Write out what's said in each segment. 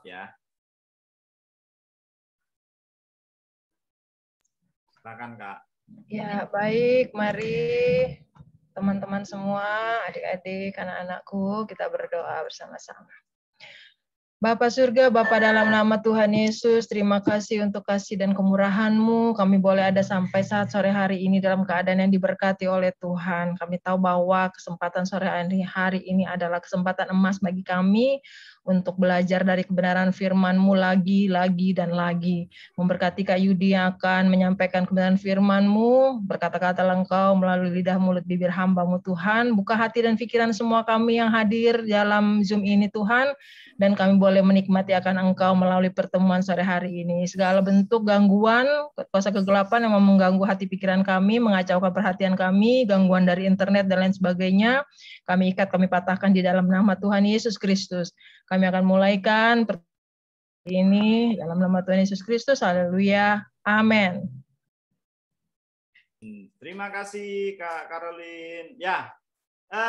Maaf ya. Silakan Kak. Ya, baik. Mari teman-teman semua, adik-adik, anak-anakku, kita berdoa bersama-sama. Bapa surga, Bapa dalam nama Tuhan Yesus, terima kasih untuk kasih dan kemurahan-Mu. Kami boleh ada sampai saat sore hari ini dalam keadaan yang diberkati oleh Tuhan. Kami tahu bahwa kesempatan sore hari ini adalah kesempatan emas bagi kami untuk belajar dari kebenaran firman-Mu lagi, dan lagi. Memberkati Kak Yudi yang akan menyampaikan kebenaran firman-Mu, berkata-katalah Engkau melalui lidah mulut bibir hamba-Mu Tuhan. Buka hati dan pikiran semua kami yang hadir dalam Zoom ini Tuhan, dan kami boleh menikmati akan Engkau melalui pertemuan sore hari ini. Segala bentuk gangguan, kuasa kegelapan yang mengganggu hati pikiran kami, mengacaukan perhatian kami, gangguan dari internet dan lain sebagainya, kami ikat, kami patahkan di dalam nama Tuhan Yesus Kristus. Kami akan mulaikan ini dalam nama Tuhan Yesus Kristus. Haleluya. Amin. Terima kasih Kak Caroline. Ya,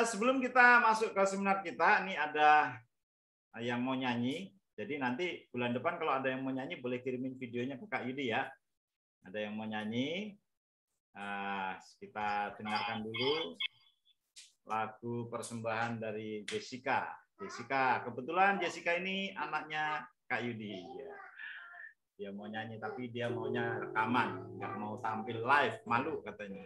sebelum kita masuk ke seminar kita, ini ada yang mau nyanyi. Jadi nanti bulan depan kalau ada yang mau nyanyi boleh kirimin videonya ke Kak Yudi ya. Ada yang mau nyanyi. Kita dengarkan dulu lagu persembahan dari Jessica. Kebetulan Jessica ini anaknya Kak Yudi. Ya. Dia mau nyanyi tapi dia maunya rekaman, nggak mau tampil live, malu katanya.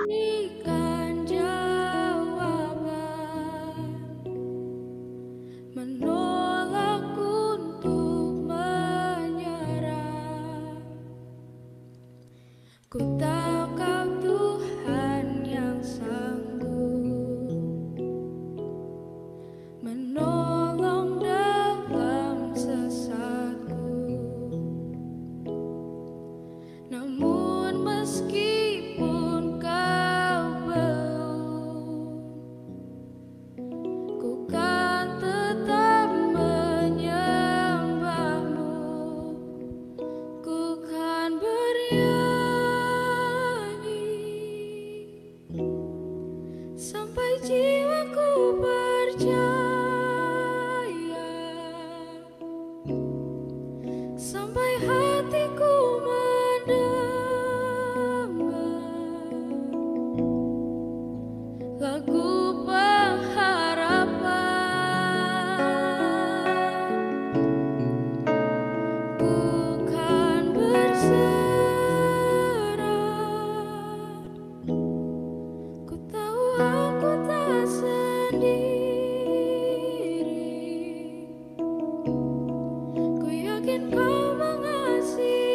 Berikan jawaban, menolak untuk menyerah. Ku tahu Kau Tuhan yang sanggup menolong dalam sesatku. Namun meskipun Kau belum, ku kan tetap menyembah-Mu. Ku kan bernyanyi sampai jiwaku percaya, sampai hatiku mendengar lagu pengharapan. Bukan berserah, ku tahu aku tak sendiri. Ku yakin Kau mengasihiku,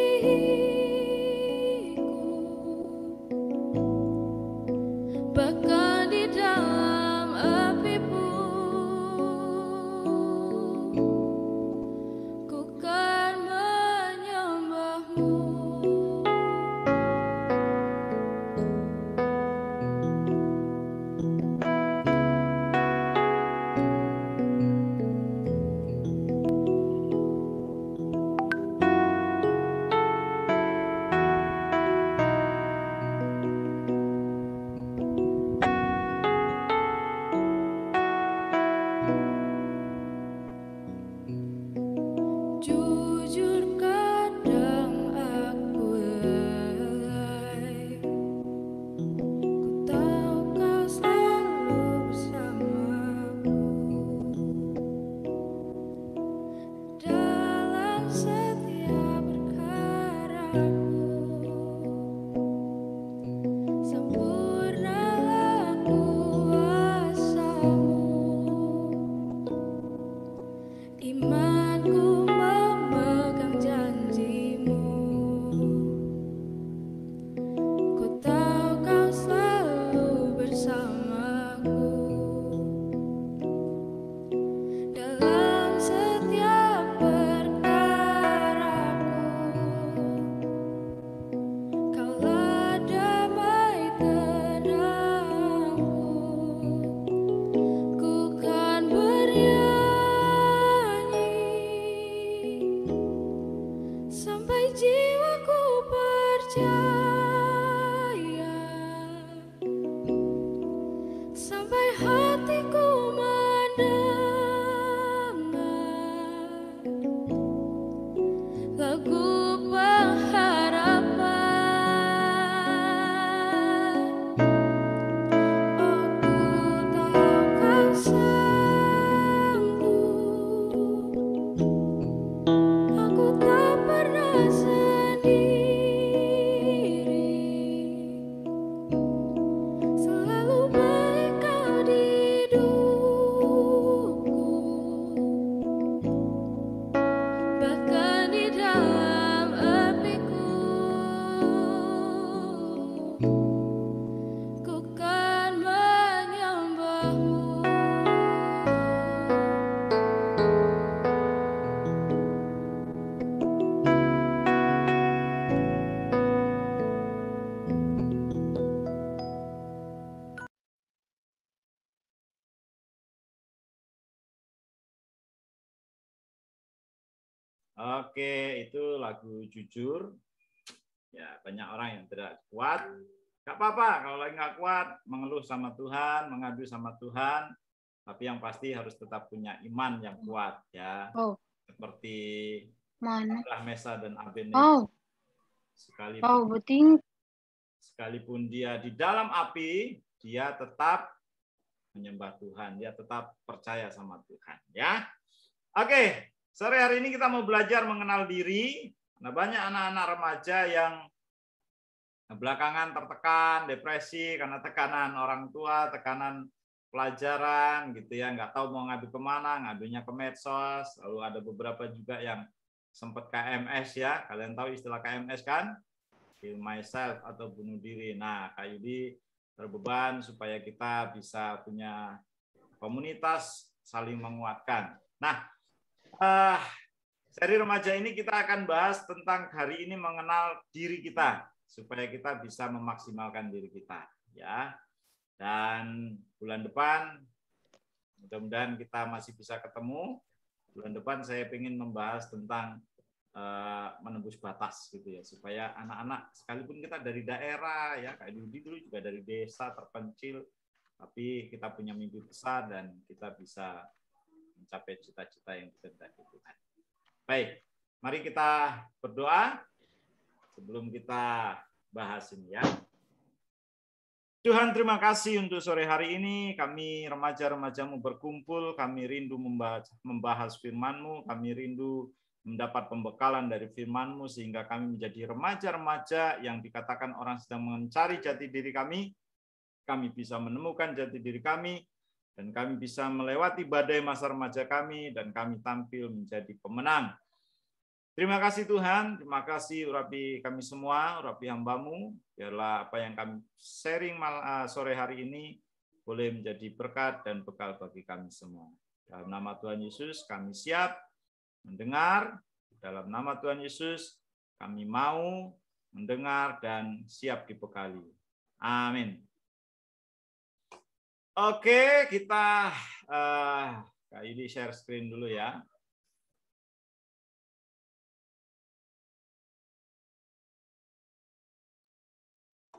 bahkan di dalam api pun ku kan menyembah-Mu. Oke, itu lagu Jujur. Ya, banyak orang yang tidak kuat. Gak apa-apa, kalau lagi nggak kuat, mengeluh sama Tuhan, mengadu sama Tuhan. Tapi yang pasti harus tetap punya iman yang kuat, ya. Oh, Seperti mana? Mesa dan Abednego. Oh, beting. Sekalipun dia di dalam api, dia tetap menyembah Tuhan, dia tetap percaya sama Tuhan, ya. Oke, sore hari ini kita mau belajar mengenal diri. Nah, banyak anak-anak remaja yang belakangan tertekan, depresi karena tekanan orang tua, tekanan pelajaran gitu ya, nggak tahu mau ngadu kemana, ngadunya ke medsos. Lalu ada beberapa juga yang sempat KMS ya, kalian tahu istilah KMS kan? Kill myself atau bunuh diri. Nah, Kak Yudi terbeban supaya kita bisa punya komunitas saling menguatkan. Nah, seri remaja ini kita akan bahas tentang hari ini mengenal diri kita supaya kita bisa memaksimalkan diri kita, ya. Dan bulan depan mudah-mudahan kita masih bisa ketemu. Bulan depan saya ingin membahas tentang menembus batas gitu ya, supaya anak-anak sekalipun kita dari daerah ya, Kak Yudi dulu juga dari desa terpencil, tapi kita punya mimpi besar dan kita bisa mencapai cita-cita yang dikehendaki Tuhan. Baik, mari kita berdoa sebelum kita bahas ini ya. Tuhan, terima kasih untuk sore hari ini. Kami remaja-remajamu berkumpul, kami rindu membahas firman-Mu, kami rindu mendapat pembekalan dari firman-Mu sehingga kami menjadi remaja-remaja yang dikatakan orang sedang mencari jati diri kami. Kami bisa menemukan jati diri kami, dan kami bisa melewati badai masa remaja kami, dan kami tampil menjadi pemenang. Terima kasih Tuhan, terima kasih urapi kami semua, urapi hamba-Mu, biarlah apa yang kami sharing sore hari ini boleh menjadi berkat dan bekal bagi kami semua. Dalam nama Tuhan Yesus kami siap mendengar, dalam nama Tuhan Yesus kami mau mendengar dan siap dibekali. Amin. Oke, kita Kak Yudi share screen dulu ya.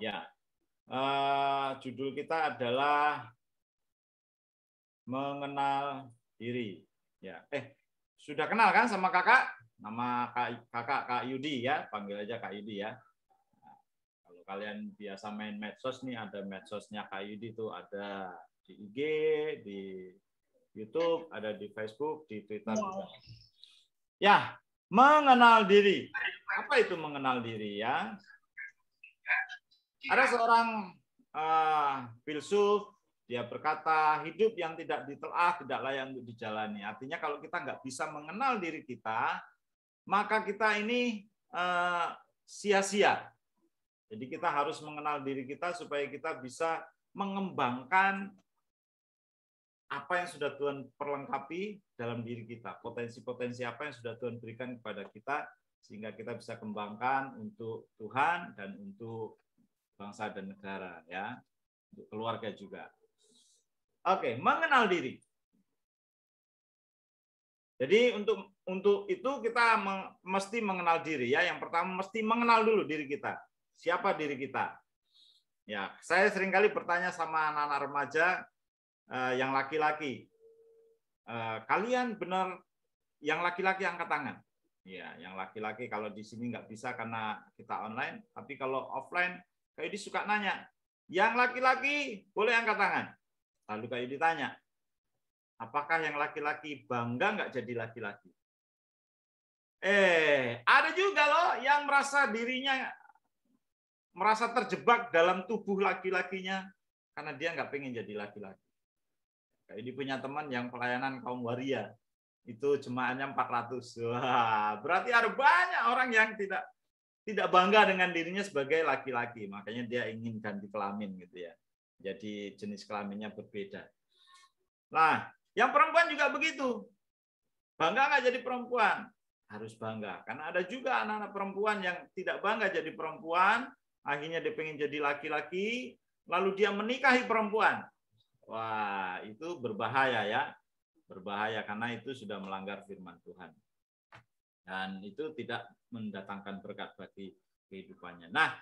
Ya, judul kita adalah mengenal diri. Ya, sudah kenal kan sama kakak? Nama kakak Kak Yudi ya, panggil aja Kak Yudi ya. Nah, kalau kalian biasa main medsos nih, ada medsosnya Kak Yudi tuh, ada di IG, di YouTube, ada di Facebook, di Twitter juga. Ya, mengenal diri. Apa itu mengenal diri ya? Ada seorang filsuf, dia berkata, hidup yang tidak ditelaah tidak layak untuk dijalani. Artinya kalau kita nggak bisa mengenal diri kita, maka kita ini sia-sia. Jadi kita harus mengenal diri kita supaya kita bisa mengembangkan apa yang sudah Tuhan perlengkapi dalam diri kita. Potensi-potensi apa yang sudah Tuhan berikan kepada kita, sehingga kita bisa kembangkan untuk Tuhan dan untuk bangsa dan negara ya, untuk keluarga juga. Oke, mengenal diri. Jadi untuk itu kita mesti mengenal diri ya. Yang pertama mesti mengenal dulu diri kita. Siapa diri kita? Ya, saya seringkali bertanya sama anak-anak remaja yang laki-laki. Kalian benar yang laki-laki angkat tangan. Ya, yang laki-laki kalau di sini nggak bisa karena kita online, tapi kalau offline Kak Yudi suka nanya, yang laki-laki boleh angkat tangan. Lalu Kak Yudi tanya, apakah yang laki-laki bangga nggak jadi laki-laki? Ada juga loh yang merasa dirinya merasa terjebak dalam tubuh laki-lakinya karena dia nggak pengen jadi laki-laki. Kak Yudi punya teman yang pelayanan kaum waria, itu jemaahnya 400. Wah, berarti ada banyak orang yang tidak bangga dengan dirinya sebagai laki-laki, makanya dia ingin ganti kelamin gitu ya. Jadi jenis kelaminnya berbeda. Nah, yang perempuan juga begitu. Bangga nggak jadi perempuan? Harus bangga. Karena ada juga anak-anak perempuan yang tidak bangga jadi perempuan, akhirnya dia pengen jadi laki-laki, lalu dia menikahi perempuan. Wah, itu berbahaya ya. Berbahaya karena itu sudah melanggar firman Tuhan. Dan itu tidak mendatangkan berkat bagi kehidupannya. Nah,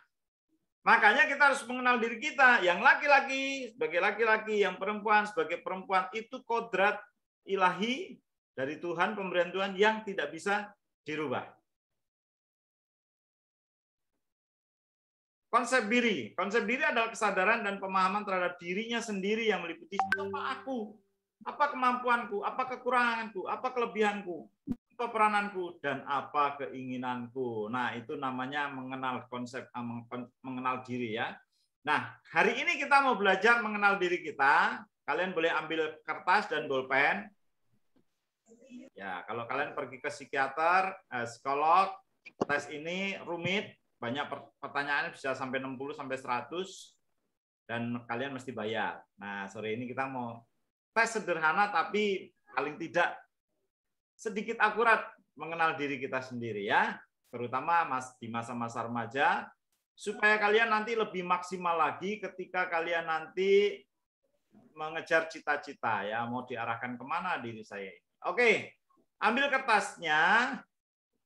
makanya kita harus mengenal diri kita. Yang laki-laki sebagai laki-laki, yang perempuan sebagai perempuan, itu kodrat ilahi dari Tuhan, pemberian Tuhan yang tidak bisa dirubah. Konsep diri adalah kesadaran dan pemahaman terhadap dirinya sendiri yang meliputi siapa aku, apa kemampuanku, apa kekuranganku, apa kelebihanku, apa perananku, dan apa keinginanku. Nah, itu namanya mengenal konsep, mengenal diri ya. Nah, hari ini kita mau belajar mengenal diri kita. Kalian boleh ambil kertas dan bolpen. Ya, kalau kalian pergi ke psikiater, psikolog, tes ini rumit. Banyak pertanyaannya bisa sampai 60 sampai 100 dan kalian mesti bayar. Nah, sore ini kita mau tes sederhana tapi paling tidak sedikit akurat mengenal diri kita sendiri ya, terutama di masa-masa remaja supaya kalian nanti lebih maksimal lagi ketika kalian nanti mengejar cita-cita ya, mau diarahkan kemana diri saya ini. Oke, ambil kertasnya,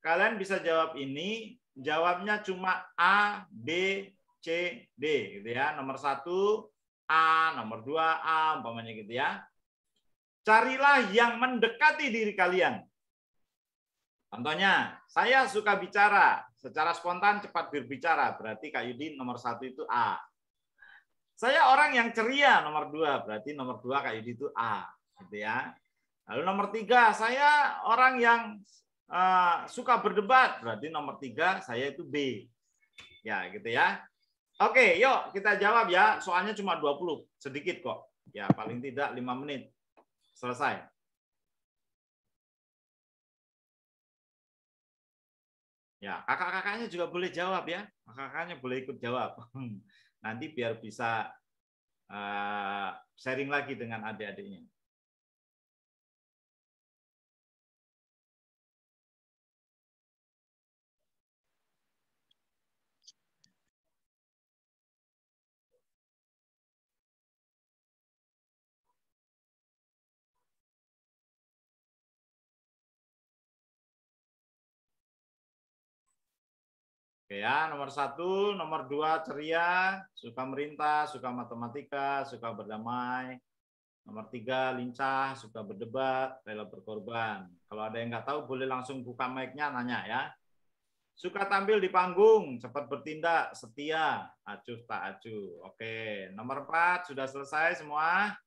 kalian bisa jawab ini. Jawabnya cuma A, B, C, D gitu ya. Nomor 1 A, nomor 2 A, umpamanya gitu ya. Carilah yang mendekati diri kalian. Contohnya, saya suka bicara, secara spontan cepat berbicara, berarti Kak Yudi nomor 1 itu A. Saya orang yang ceria, nomor 2, berarti nomor 2 Kak Yudi itu A, gitu ya. Lalu nomor 3, saya orang yang suka berdebat, berarti nomor 3 saya itu B. Ya, gitu ya. Oke, yuk kita jawab ya. Soalnya cuma 20, sedikit kok. Ya, paling tidak 5 menit. Selesai. Ya, kakak-kakaknya juga boleh jawab ya. Kakak-kakaknya boleh ikut jawab. Nanti biar bisa sharing lagi dengan adik-adiknya. Oke ya, nomor 1, nomor 2 ceria, suka merintah, suka matematika, suka berdamai. Nomor 3 lincah, suka berdebat, rela berkorban. Kalau ada yang nggak tahu boleh langsung buka mic-nya nanya ya. Suka tampil di panggung, cepat bertindak, setia, acuh tak acuh. Oke, nomor 4 sudah selesai semua.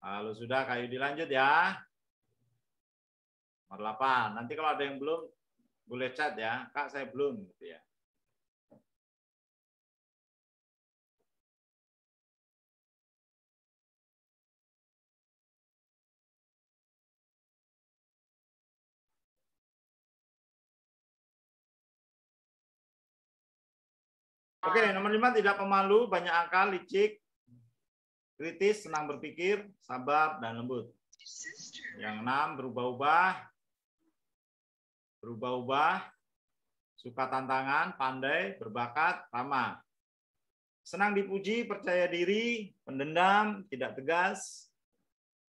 Lalu sudah, Kak Yudi lanjut ya. Nomor 8. Nanti kalau ada yang belum, boleh chat ya. Kak, saya belum. Gitu ya. Oke, nomor 5 tidak pemalu, banyak akal, licik, kritis, senang berpikir, sabar, dan lembut. Yang 6 berubah-ubah, suka tantangan, pandai, berbakat, ramah. Senang dipuji, percaya diri, pendendam, tidak tegas,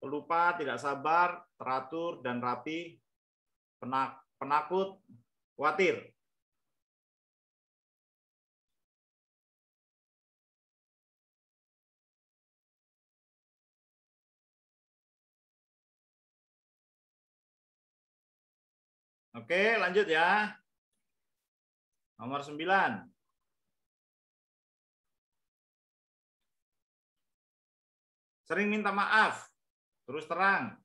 pelupa, tidak sabar, teratur dan rapi, penakut, khawatir. Oke, lanjut ya. Nomor 9. Sering minta maaf, terus terang,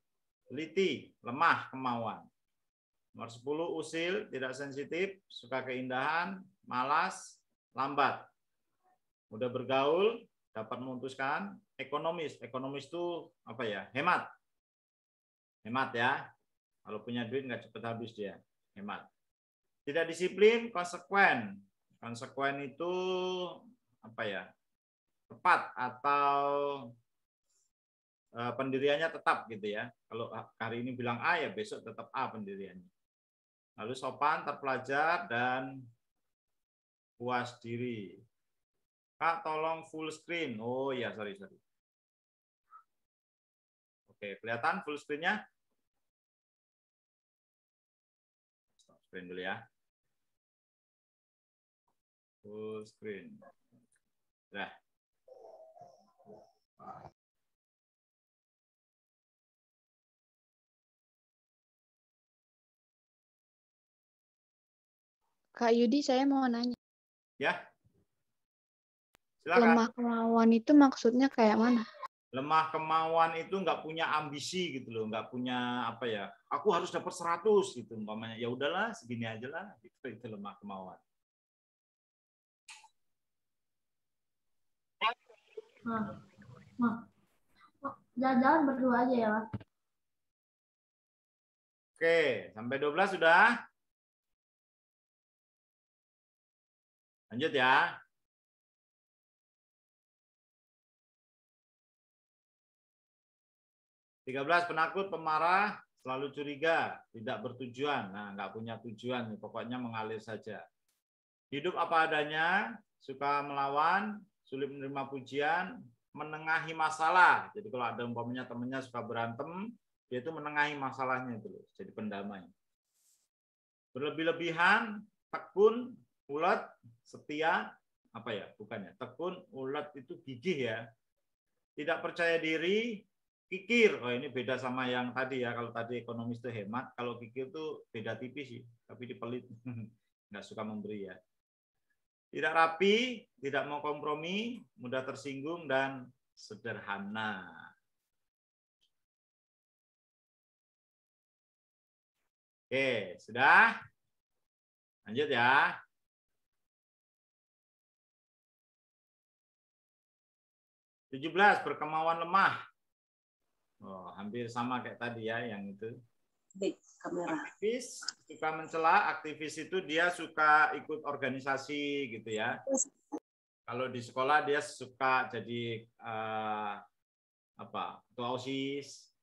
teliti, lemah kemauan. Nomor 10, usil, tidak sensitif, suka keindahan, malas, lambat. Mudah bergaul, dapat memutuskan, ekonomis. Ekonomis itu apa ya? Hemat. Hemat ya. Kalau punya duit nggak cepat habis dia. Hemat. Tidak disiplin, konsekuen. Konsekuen itu apa ya? Tepat atau pendiriannya tetap gitu ya. Kalau hari ini bilang A ya besok tetap A pendiriannya. Lalu sopan, terpelajar, dan puas diri. Kak, tolong full screen. Oh ya, sorry. Oke, kelihatan full screen-nya? Stop screen dulu ya. Full screen. Nah. Kak Yudi, saya mau nanya. Ya. Silakan. Lemah kemauan itu maksudnya kayak mana? Lemah kemauan itu nggak punya ambisi gitu loh, nggak punya apa ya, aku harus dapat 100 gitu umpamanya. Ya udahlah, segini aja lah, itu lemah kemauan. Jalan-jalan berdua aja ya, Pak. Oke, sampai 12 sudah? Lanjut ya. (13) Penakut, pemarah, selalu curiga, tidak bertujuan. Nah, nggak punya tujuan, pokoknya mengalir saja. Hidup apa adanya, suka melawan, sulit menerima pujian, menengahi masalah. Jadi kalau ada umpamanya temennya suka berantem, dia itu menengahi masalahnya itu, jadi pendamai. Berlebih-lebihan, tekun, ulet, setia, apa ya? Bukannya tekun, ulet itu gigih ya. Tidak percaya diri, kikir. Oh, ini beda sama yang tadi ya. Kalau tadi ekonomis itu hemat, kalau kikir itu beda tipis sih, tapi dipelit. Nggak suka memberi ya. Tidak rapi, tidak mau kompromi, mudah tersinggung, dan sederhana. Oke, sudah? Lanjut ya. (17) Berkemauan lemah. Oh, hampir sama kayak tadi ya, yang itu. Aktivis, suka mencela. Aktivis itu dia suka ikut organisasi gitu ya. Kalau di sekolah dia suka jadi ketua OSIS,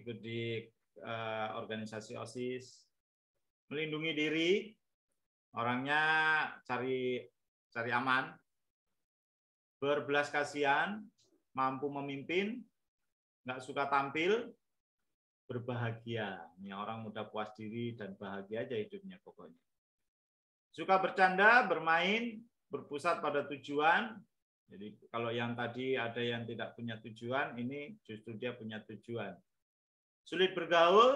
ikut di organisasi OSIS. Melindungi diri, orangnya cari aman. Berbelas kasihan, mampu memimpin, nggak suka tampil, berbahagia. Ini orang mudah puas diri dan bahagia aja hidupnya pokoknya. Suka bercanda, bermain, berpusat pada tujuan. Jadi kalau yang tadi ada yang tidak punya tujuan, ini justru dia punya tujuan. Sulit bergaul,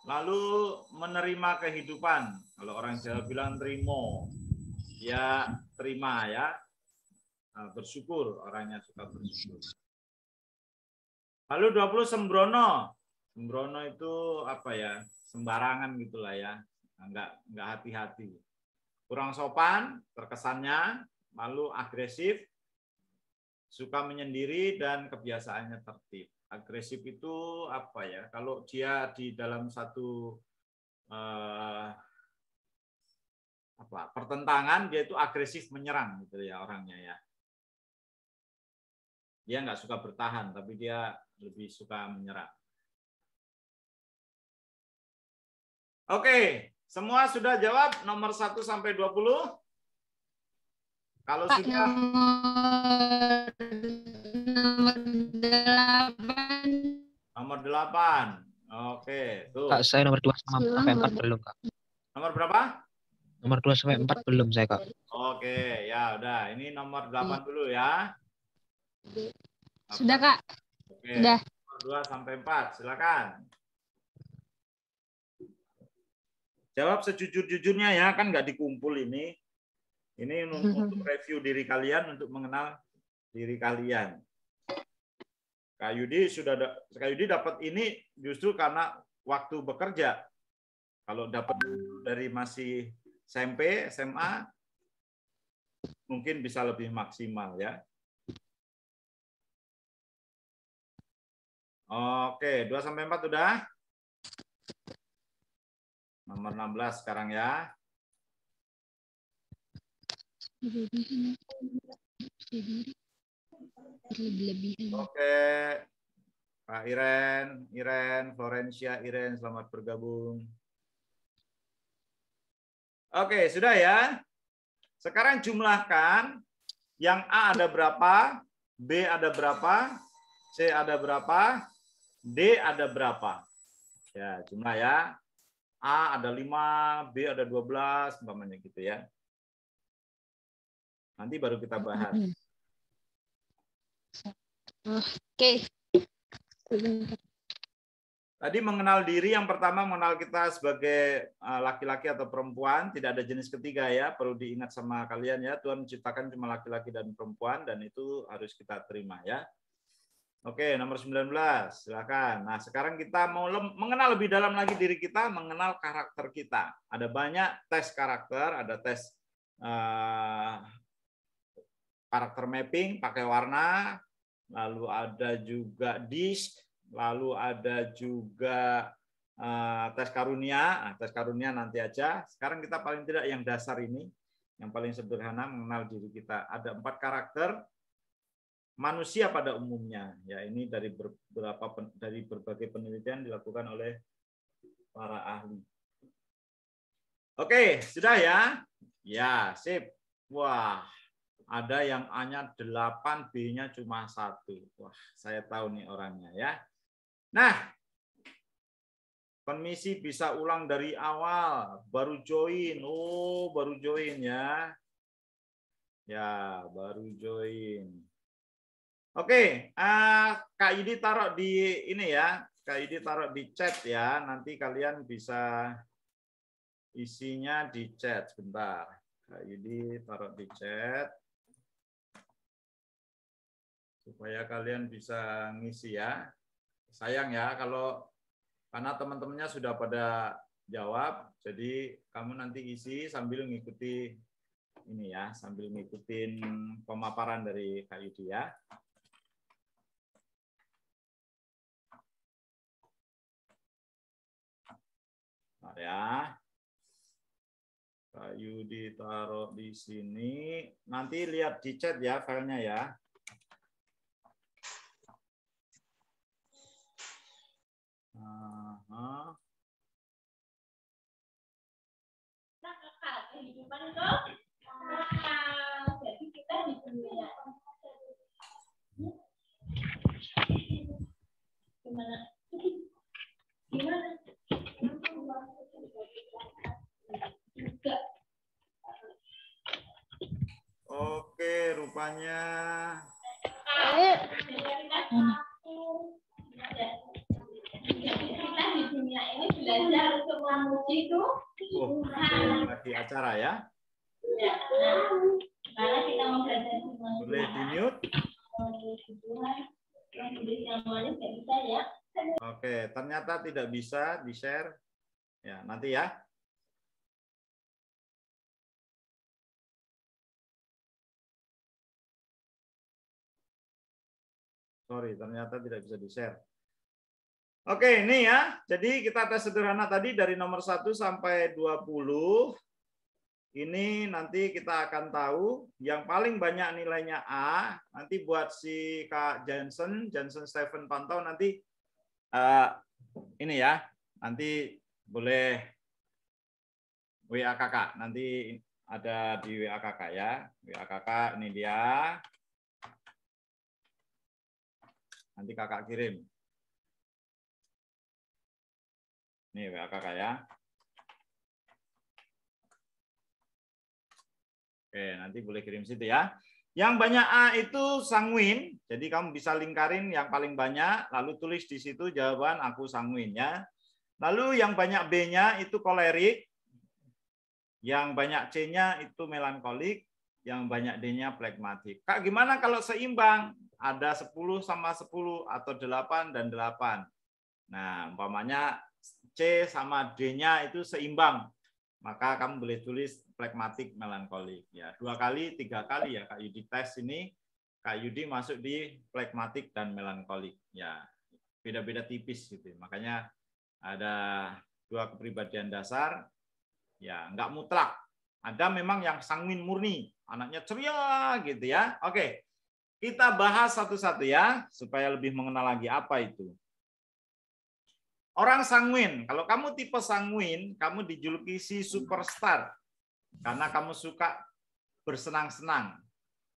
lalu menerima kehidupan. Kalau orang Jawa bilang terimo, ya terima ya. Bersyukur, orangnya suka bersyukur. Lalu 20 sembrono. Sembrono itu apa ya? Sembarangan gitulah ya. Enggak hati-hati. Kurang sopan terkesannya, lalu agresif, suka menyendiri, dan kebiasaannya tertib. Agresif itu apa ya? Kalau dia di dalam satu pertentangan, dia itu agresif menyerang gitu ya orangnya ya. Dia nggak suka bertahan, tapi dia lebih suka menyerang. Oke, semua sudah jawab nomor 1 sampai 20? Kalau Pak, sudah nomor 8. Oke, tuh. Kak, saya nomor 2 sampai 4 belum, Kak. Nomor berapa? Nomor 2 sampai 4 belum saya, Kak. Oke, ya udah. Ini nomor 8 dulu ya. Sudah, Kak. Oke. Sudah. Nomor 2 sampai 4, silakan. Jawab sejujur-jujurnya ya, kan nggak dikumpul ini. Ini untuk review diri kalian, untuk mengenal diri kalian. Kak Yudi dapat ini justru karena waktu bekerja. Kalau dapat dari masih SMP, SMA, mungkin bisa lebih maksimal ya. Oke, 2 sampai 4 udah. Nomor 16 sekarang ya. Oke. Pak Iren, Florencia, selamat bergabung. Oke, sudah ya. Sekarang jumlahkan yang A ada berapa, B ada berapa, C ada berapa, D ada berapa? Ya, jumlah ya. A ada 5, B ada 12, umpamanya gitu ya. Nanti baru kita bahas. Oke. Tadi mengenal diri, yang pertama mengenal kita sebagai laki-laki atau perempuan, tidak ada jenis ketiga ya, perlu diingat sama kalian ya, Tuhan menciptakan cuma laki-laki dan perempuan, dan itu harus kita terima ya. Oke, nomor 19, silakan. Nah, sekarang kita mau mengenal lebih dalam lagi diri kita, mengenal karakter kita. Ada banyak tes karakter, ada tes karakter mapping pakai warna, lalu ada juga DISC, lalu ada juga tes karunia. Nah, tes karunia nanti aja. Sekarang kita paling tidak yang dasar ini, yang paling sederhana mengenal diri kita. Ada 4 karakter manusia pada umumnya. Ya, ini dari berbagai penelitian dilakukan oleh para ahli. Oke, sudah ya? Ya, sip. Wah, ada yang A-nya 8, B-nya cuma 1. Wah, saya tahu nih orangnya ya. Nah, permisi bisa ulang dari awal, baru join. Oh, baru join ya. Ya, baru join. Oke, Kak Yudi taruh di ini ya. Kak Yudi taruh di chat ya. Nanti kalian bisa isinya di chat sebentar. Kak Yudi taruh di chat supaya kalian bisa ngisi ya. Sayang ya kalau karena teman-temannya sudah pada jawab, jadi kamu nanti isi sambil ngikuti ini ya, sambil ngikutin pemaparan dari Kak Yudi ya. Nah, ya. Kak Yudi taruh di sini. Nanti lihat di chat ya filenya ya. Kehidupan itu jadi kita di dunia gimana juga. Oke, rupanya Kita di dunia ini belajar untuk memuji itu. lagi acara ya. Karena kita mau belajar Boleh di mute. Ya. Oke, ternyata tidak bisa di share. Ya, nanti ya. Sorry, ternyata tidak bisa di share. Oke, ini ya. Jadi kita tes sederhana tadi dari nomor 1 sampai 20. Ini nanti kita akan tahu yang paling banyak nilainya A. Nanti buat si Kak Jensen Stephen Pantau nanti ini ya. Nanti boleh WA kakak. Nanti ada di WA kakak ya. WA kakak ini dia. Nanti kakak kirim. Ini WA kakak ya. Oke, nanti boleh kirim situ ya. Yang banyak A itu sanguin. Jadi kamu bisa lingkarin yang paling banyak, lalu tulis di situ jawaban aku sanguin ya. Lalu yang banyak B-nya itu kolerik. Yang banyak C-nya itu melankolik. Yang banyak D-nya flegmatik. Kak, gimana kalau seimbang? Ada 10 sama 10 atau 8 dan 8. Nah, umpamanya C sama D-nya itu seimbang. Maka kamu boleh tulis flegmatik melankolik. Ya, 2 kali, 3 kali ya Kak Yudi tes ini. Kak Yudi masuk di flegmatik dan melankolik. Ya, beda-beda tipis gitu. Makanya ada 2 kepribadian dasar. Ya, nggak mutlak. Ada memang yang sanguin murni, anaknya ceria gitu ya. Oke. Kita bahas satu-satu ya, supaya lebih mengenal lagi apa itu. Orang sanguin, kalau kamu tipe sanguin, kamu dijuluki si superstar. Karena kamu suka bersenang-senang,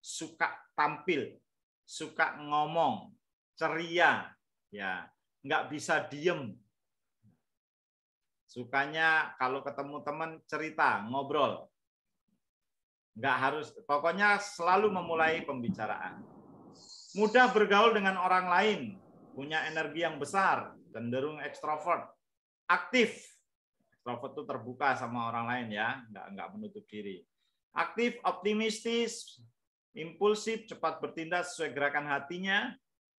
suka tampil, suka ngomong, ceria. Ya, nggak bisa diem. Sukanya kalau ketemu teman cerita, ngobrol. Nggak harus, pokoknya selalu memulai pembicaraan. Mudah bergaul dengan orang lain, punya energi yang besar, cenderung ekstrovert, aktif. Ekstrovert itu terbuka sama orang lain ya, nggak menutup diri. Aktif, optimistis, impulsif, cepat bertindak sesuai gerakan hatinya,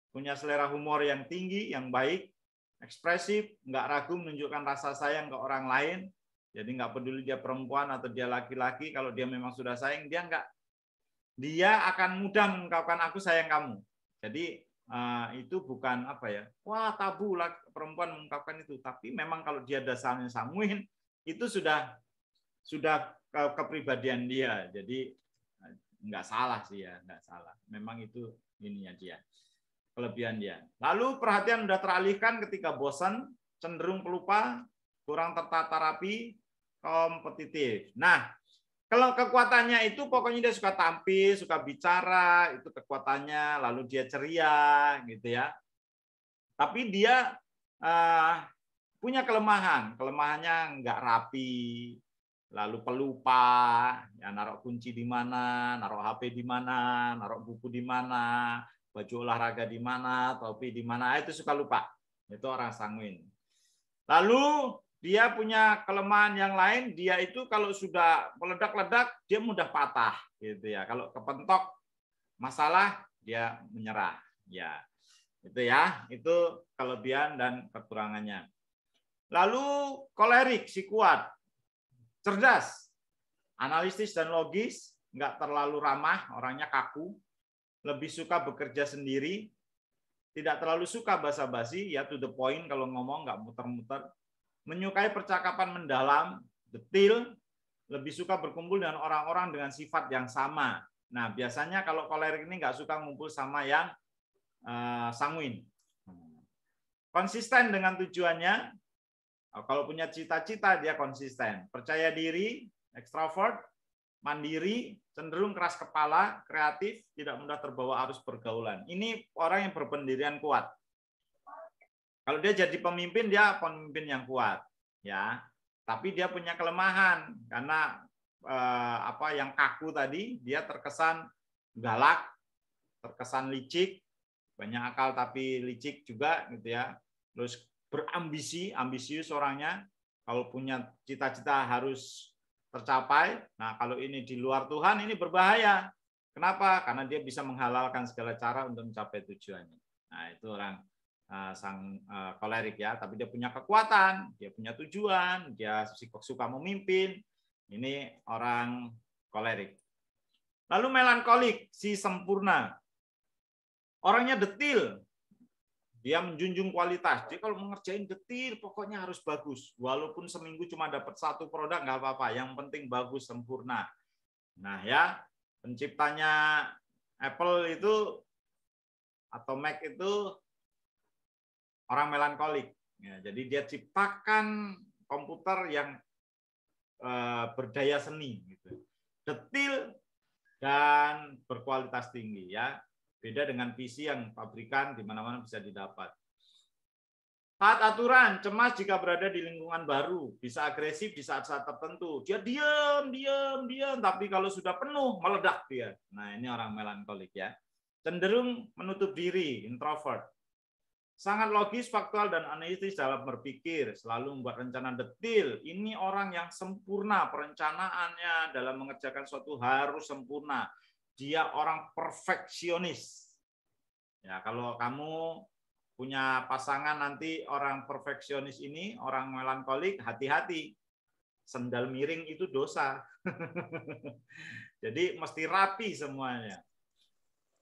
punya selera humor yang tinggi, yang baik, ekspresif, nggak ragu menunjukkan rasa sayang ke orang lain. Jadi nggak peduli dia perempuan atau dia laki-laki, kalau dia memang sudah sayang, dia akan mudah mengungkapkan aku sayang kamu. Jadi itu bukan apa ya, wah tabu lah perempuan mengungkapkan itu. Tapi memang kalau dia dasarnya sanguin, itu sudah kepribadian dia. Jadi nggak salah sih ya, nggak salah. Memang itu ininya dia, kelebihan dia. Lalu perhatian udah teralihkan ketika bosan, cenderung pelupa, kurang tertata rapi, kompetitif. Nah, kalau kekuatannya itu pokoknya dia suka tampil, suka bicara, itu kekuatannya, lalu dia ceria gitu ya. Tapi dia punya kelemahan, kelemahannya nggak rapi, lalu pelupa, ya naruh kunci di mana, naruh HP di mana, naruh buku di mana, baju olahraga di mana, topi di mana, itu suka lupa. Itu orang sanguin. Lalu dia punya kelemahan yang lain, dia itu kalau sudah meledak-ledak, dia mudah patah, gitu ya. Kalau kepentok masalah, dia menyerah. Ya, itu kelebihan dan kekurangannya. Lalu kolerik, si kuat, cerdas, analitis dan logis, nggak terlalu ramah, orangnya kaku, lebih suka bekerja sendiri, tidak terlalu suka basa-basi, ya to the point kalau ngomong, nggak muter-muter. Menyukai percakapan mendalam, detil, lebih suka berkumpul dengan orang-orang dengan sifat yang sama. Nah, biasanya kalau kolerik ini nggak suka ngumpul sama yang sanguin. Konsisten dengan tujuannya, kalau punya cita-cita dia konsisten. Percaya diri, ekstrovert, mandiri, cenderung keras kepala, kreatif, tidak mudah terbawa arus pergaulan. Ini orang yang berpendirian kuat. Kalau dia jadi pemimpin, dia pemimpin yang kuat, ya. Tapi dia punya kelemahan karena yang kaku tadi, dia terkesan galak, terkesan licik, banyak akal tapi licik juga, gitu ya. Terus berambisi, ambisius orangnya. Kalau punya cita-cita harus tercapai. Nah, kalau ini di luar Tuhan, ini berbahaya. Kenapa? Karena dia bisa menghalalkan segala cara untuk mencapai tujuannya. Nah, itu orang sang kolerik ya, tapi dia punya kekuatan, dia punya tujuan, dia suka memimpin. Ini orang kolerik. Lalu melankolik, si sempurna. Orangnya detil. Dia menjunjung kualitas. Dia kalau mengerjain detil, pokoknya harus bagus. Walaupun seminggu cuma dapat 1 produk, nggak apa-apa. Yang penting bagus, sempurna. Nah ya, penciptanya Apple itu atau Mac itu orang melankolik. Ya, jadi dia ciptakan komputer yang berdaya seni, gitu. Detil dan berkualitas tinggi ya. Beda dengan PC yang pabrikan di mana-mana bisa didapat. Taat aturan, cemas jika berada di lingkungan baru, bisa agresif di saat-saat tertentu. Dia diam, tapi kalau sudah penuh meledak dia. Nah, ini orang melankolik ya. Cenderung menutup diri, introvert. Sangat logis, faktual, dan analitis dalam berpikir, selalu membuat rencana detil. Ini orang yang sempurna, perencanaannya dalam mengerjakan suatu harus sempurna. Dia orang perfeksionis. Ya, kalau kamu punya pasangan nanti orang perfeksionis ini, orang melankolik, hati-hati. Sendal miring itu dosa. Jadi mesti rapi semuanya.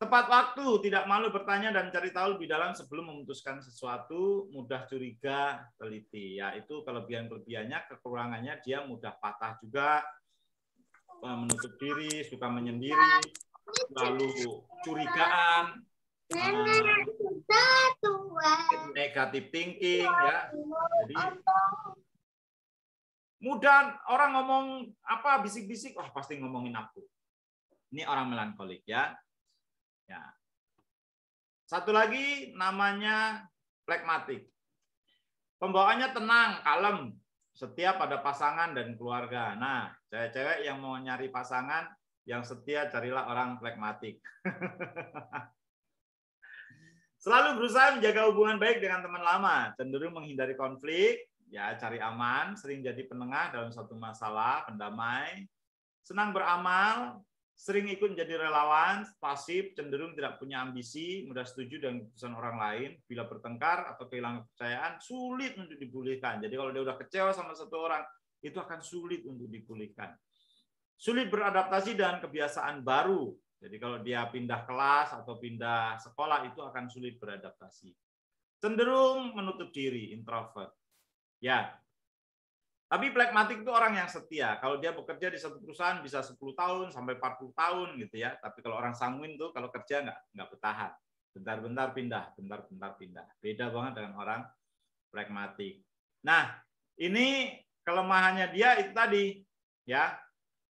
Tepat waktu, tidak malu bertanya dan cari tahu lebih dalam sebelum memutuskan sesuatu, mudah curiga, teliti. Ya, itu kelebihan-kelebihannya, kekurangannya dia mudah patah juga, menutup diri, suka menyendiri, lalu curigaan, negatif thinking, ya. Jadi mudah orang ngomong apa bisik-bisik, oh pasti ngomongin aku. Ini orang melankolik ya. Ya. Satu lagi namanya Flekmatik. Pembawaannya tenang, kalem, setia pada pasangan dan keluarga. Nah, cewek-cewek yang mau nyari pasangan yang setia, carilah orang flekmatik. Selalu berusaha menjaga hubungan baik dengan teman lama, cenderung menghindari konflik, ya cari aman, sering jadi penengah dalam suatu masalah, pendamai, senang beramal, sering ikut menjadi relawan, pasif, cenderung tidak punya ambisi, mudah setuju dengan keputusan orang lain, bila bertengkar atau kehilangan kepercayaan, sulit untuk dipulihkan. Jadi kalau dia udah kecewa sama satu orang, itu akan sulit untuk dipulihkan. Sulit beradaptasi dengan kebiasaan baru. Jadi kalau dia pindah kelas atau pindah sekolah, itu akan sulit beradaptasi. Cenderung menutup diri, introvert. Ya. Tapi flekmatik itu orang yang setia. Kalau dia bekerja di satu perusahaan bisa 10 tahun sampai 40 tahun gitu ya. Tapi kalau orang sanguin tuh kalau kerja nggak bertahan. Bentar-bentar pindah, bentar-bentar pindah. Beda banget dengan orang flekmatik. Nah, ini kelemahannya dia itu tadi ya,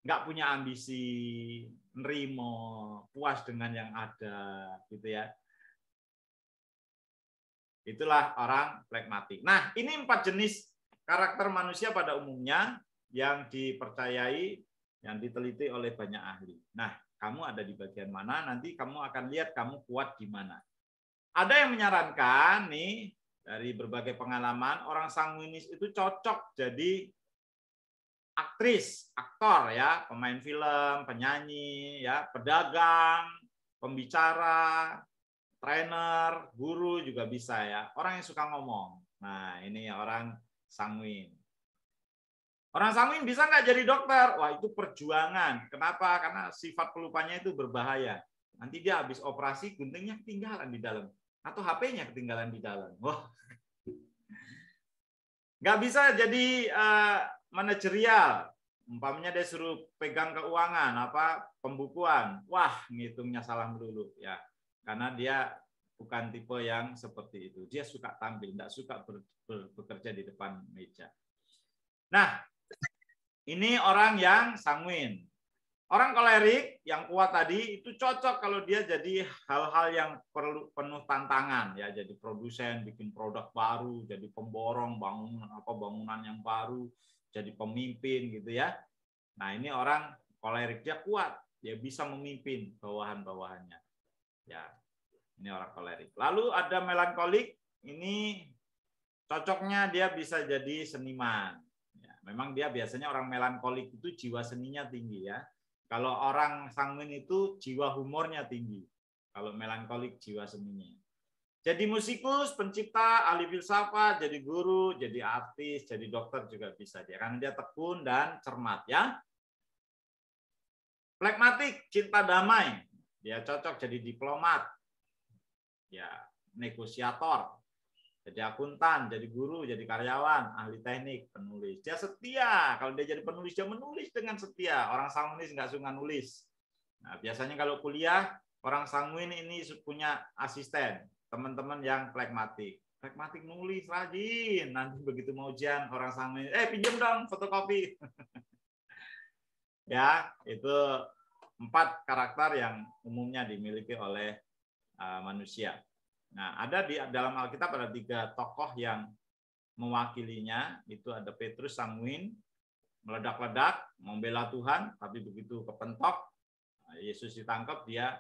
nggak punya ambisi, nerimo, puas dengan yang ada gitu ya. Itulah orang flekmatik. Nah, ini 4 jenis karakter manusia pada umumnya yang dipercayai, yang diteliti oleh banyak ahli. Nah, kamu ada di bagian mana? Nanti kamu akan lihat kamu kuat di mana. Ada yang menyarankan nih dari berbagai pengalaman, orang sanguinis itu cocok jadi aktris, aktor ya, pemain film, penyanyi, ya, pedagang, pembicara, trainer, guru juga bisa ya. Orang yang suka ngomong. Nah, ini orang sanguin. Orang sanguin bisa nggak jadi dokter? Wah, itu perjuangan. Kenapa? Karena sifat pelupanya itu berbahaya. Nanti dia habis operasi, guntingnya ketinggalan di dalam. Atau HP-nya ketinggalan di dalam. Wah. Nggak bisa jadi manajerial. Umpamanya dia suruh pegang keuangan, pembukuan. Wah, ngitungnya salah melulu. Ya, karena dia bukan tipe yang seperti itu. Dia suka tampil, tidak suka bekerja di depan meja. Nah, ini orang yang sanguin. Orang kolerik yang kuat tadi itu cocok kalau dia jadi hal-hal yang penuh tantangan ya, jadi produsen, bikin produk baru, jadi pemborong bangunan yang baru, jadi pemimpin gitu ya. Nah, ini orang kolerik, dia kuat, dia bisa memimpin bawahan-bawahannya. Ya. Ini orang kolerik. Lalu ada melankolik, ini cocoknya dia bisa jadi seniman. Ya, memang dia biasanya orang melankolik itu jiwa seninya tinggi ya. Kalau orang sanguin itu jiwa humornya tinggi. Kalau melankolik jiwa seninya. Jadi musikus, pencipta, ahli filsafat, jadi guru, jadi artis, jadi dokter juga bisa dia. Karena dia tekun dan cermat ya. Flekmatik, cinta damai. Dia cocok jadi diplomat. Ya, negosiator, jadi akuntan, jadi guru, jadi karyawan, ahli teknik, penulis. Dia setia. Kalau dia jadi penulis, dia menulis dengan setia. Orang sanguin nggak suka nulis. Nah, biasanya kalau kuliah, orang sanguin ini punya asisten, teman-teman yang flekmatik. Flekmatik nulis rajin. Nanti begitu mau ujian, orang sanguin, pinjam dong fotokopi. Ya, itu 4 karakter yang umumnya dimiliki oleh manusia. Nah, ada di dalam Alkitab ada 3 tokoh yang mewakilinya. Itu ada Petrus sanguin, meledak-ledak, membela Tuhan, tapi begitu kepentok, Yesus ditangkap, dia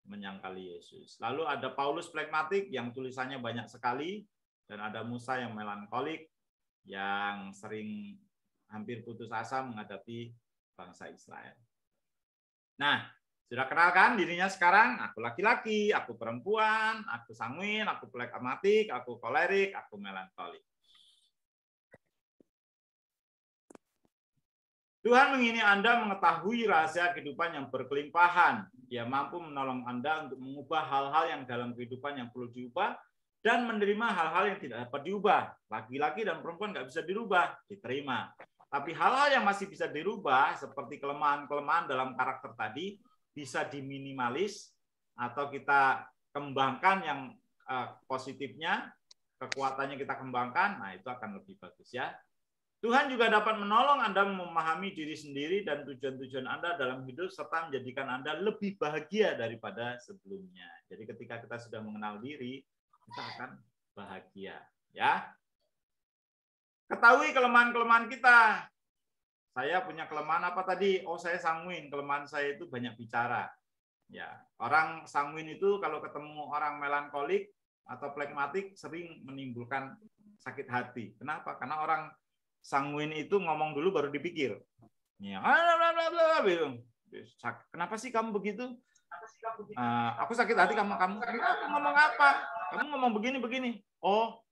menyangkali Yesus. Lalu ada Paulus flekmatik yang tulisannya banyak sekali, dan ada Musa yang melankolik, yang sering hampir putus asa menghadapi bangsa Israel. Nah, sudah kenalkan dirinya sekarang, aku laki-laki, aku perempuan, aku sanguin, aku flekmatik, aku kolerik, aku melankolik. Tuhan mengingini Anda mengetahui rahasia kehidupan yang berkelimpahan. Dia mampu menolong Anda untuk mengubah hal-hal yang dalam kehidupan yang perlu diubah dan menerima hal-hal yang tidak dapat diubah. Laki-laki dan perempuan nggak bisa dirubah, diterima. Tapi hal-hal yang masih bisa dirubah, seperti kelemahan-kelemahan dalam karakter tadi, bisa diminimalis atau kita kembangkan yang positifnya, kekuatannya kita kembangkan, nah itu akan lebih bagus ya. Tuhan juga dapat menolong Anda memahami diri sendiri dan tujuan-tujuan Anda dalam hidup serta menjadikan Anda lebih bahagia daripada sebelumnya. Jadi ketika kita sudah mengenal diri, kita akan bahagia. Ya. Ketahui kelemahan-kelemahan kita. Saya punya kelemahan apa tadi? Oh, saya sanguin. Kelemahan saya itu banyak bicara. Ya, orang sanguin itu kalau ketemu orang melankolik atau flegmatik sering menimbulkan sakit hati. Kenapa? Karena orang sanguin itu ngomong dulu baru dipikir. Ya, kenapa sih kamu begitu? Aku sakit hati kamu ngomong apa? Kamu ngomong begini. Oh,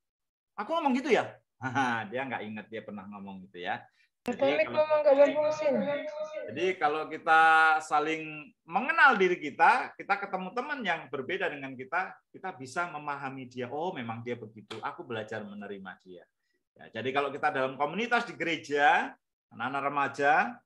aku ngomong gitu ya? Dia nggak ingat dia pernah ngomong gitu ya. Jadi kalau kita saling mengenal diri kita ketemu teman yang berbeda dengan kita bisa memahami dia. Oh, memang dia begitu. Aku belajar menerima dia. Ya, jadi kalau kita dalam komunitas di gereja, anak-anak remaja,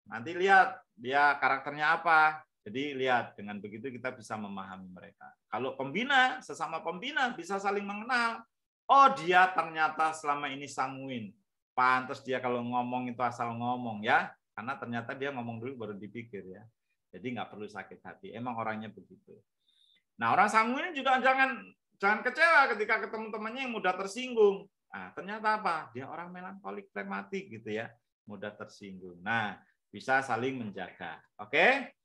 nanti lihat dia karakternya apa. Jadi lihat, dengan begitu kita bisa memahami mereka. Kalau pembina, sesama pembina bisa saling mengenal. Oh, dia ternyata selama ini sanguin. Pantas dia kalau ngomong itu asal ngomong ya, karena ternyata dia ngomong dulu baru dipikir ya. Jadi nggak perlu sakit hati. Emang orangnya begitu. Nah, orang sanguin juga jangan kecewa ketika ketemu temannya yang mudah tersinggung. Nah, ternyata apa? Dia orang melankolik, flegmatik gitu ya, mudah tersinggung. Nah, bisa saling menjaga. Oke?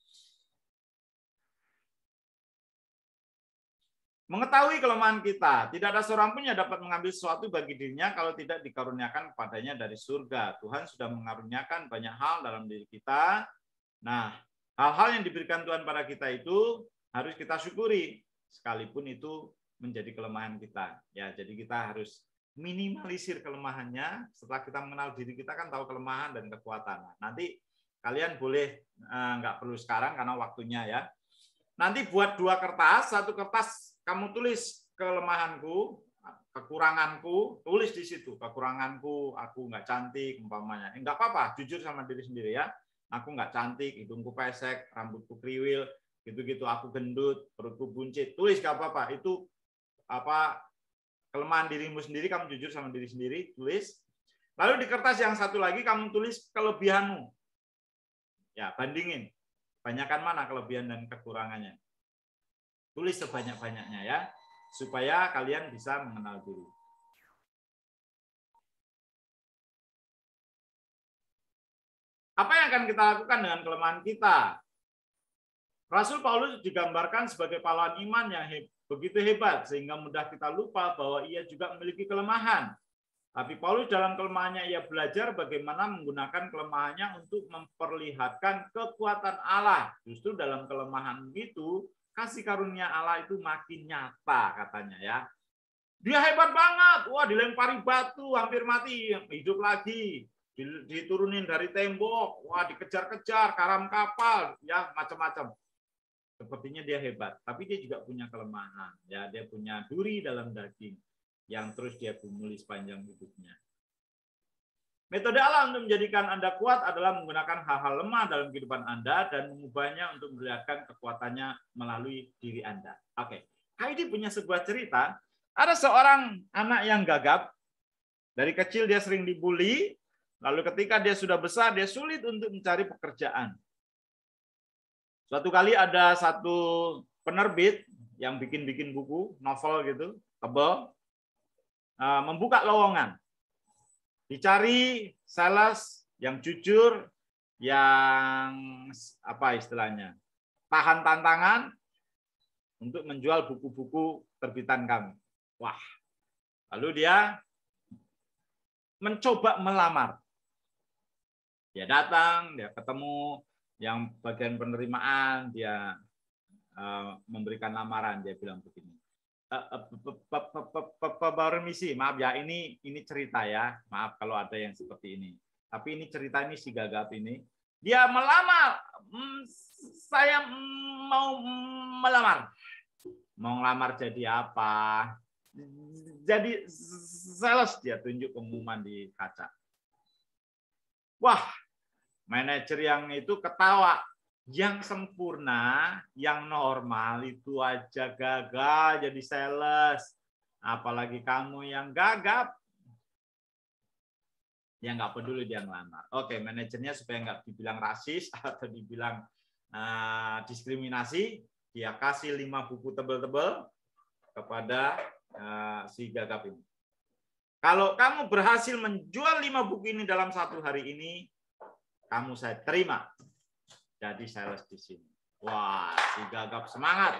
Mengetahui kelemahan kita, tidak ada seorang pun yang dapat mengambil sesuatu bagi dirinya kalau tidak dikaruniakan kepadanya dari surga. Tuhan sudah mengaruniakan banyak hal dalam diri kita. Nah, hal-hal yang diberikan Tuhan pada kita itu harus kita syukuri, sekalipun itu menjadi kelemahan kita. Ya, jadi kita harus minimalisir kelemahannya. Setelah kita mengenal diri kita kan tahu kelemahan dan kekuatan. Nah, nanti kalian boleh nggak perlu sekarang karena waktunya ya. Nanti buat 2 kertas, 1 kertas kamu tulis kelemahanku, kekuranganku, tulis di situ. Kekuranganku, aku nggak cantik, umpamanya. Nggak apa-apa, jujur sama diri sendiri ya. Aku nggak cantik, hidungku pesek, rambutku kriwil, gitu-gitu. Aku gendut, perutku buncit. Tulis nggak apa-apa. Itu kelemahan dirimu sendiri, kamu jujur sama diri sendiri, tulis. Lalu di kertas yang satu lagi kamu tulis kelebihanmu. Ya, bandingin. Banyakan mana kelebihan dan kekurangannya. Tulis sebanyak-banyaknya ya, supaya kalian bisa mengenal diri. Apa yang akan kita lakukan dengan kelemahan kita? Rasul Paulus digambarkan sebagai pahlawan iman yang begitu hebat, sehingga mudah kita lupa bahwa ia juga memiliki kelemahan. Tapi Paulus dalam kelemahannya ia belajar bagaimana menggunakan kelemahannya untuk memperlihatkan kekuatan Allah. Justru dalam kelemahan itu, kasih karunia Allah itu makin nyata katanya ya. Dia hebat banget, wah dilempari batu hampir mati, hidup lagi, diturunin dari tembok, wah dikejar-kejar, karam kapal, ya macam-macam. Sepertinya dia hebat, tapi dia juga punya kelemahan, ya dia punya duri dalam daging yang terus dia gumuli sepanjang hidupnya. Metode Allah untuk menjadikan Anda kuat adalah menggunakan hal-hal lemah dalam kehidupan Anda dan mengubahnya untuk memperlihatkan kekuatannya melalui diri Anda. Oke, Heidi punya sebuah cerita. Ada seorang anak yang gagap. Dari kecil dia sering dibully. Lalu ketika dia sudah besar, dia sulit untuk mencari pekerjaan. Suatu kali ada satu penerbit yang bikin buku, novel gitu, tebal, membuka lowongan. Dicari sales yang jujur, yang apa istilahnya, tahan tantangan untuk menjual buku-buku terbitan kami. Wah, lalu dia mencoba melamar. Dia datang, dia ketemu yang bagian penerimaan, dia memberikan lamaran, dia bilang begini. Permisi, maaf ya, ini cerita ya, maaf kalau ada yang seperti ini. Tapi ini cerita ini si gagap ini, dia melamar, saya mau melamar. Mau ngelamar jadi apa? Jadi sales, dia tunjuk pengumuman di kaca. Wah, manajer yang itu ketawa. Yang sempurna, yang normal itu aja gagal jadi sales. Apalagi kamu yang gagap. Ya nggak peduli dia ngelamar. Oke, manajernya supaya nggak dibilang rasis atau dibilang diskriminasi, dia kasih 5 buku tebal-tebal kepada si Gagap ini. Kalau kamu berhasil menjual 5 buku ini dalam 1 hari ini, kamu saya terima jadi sales di sini. Wah, si Gagap semangat.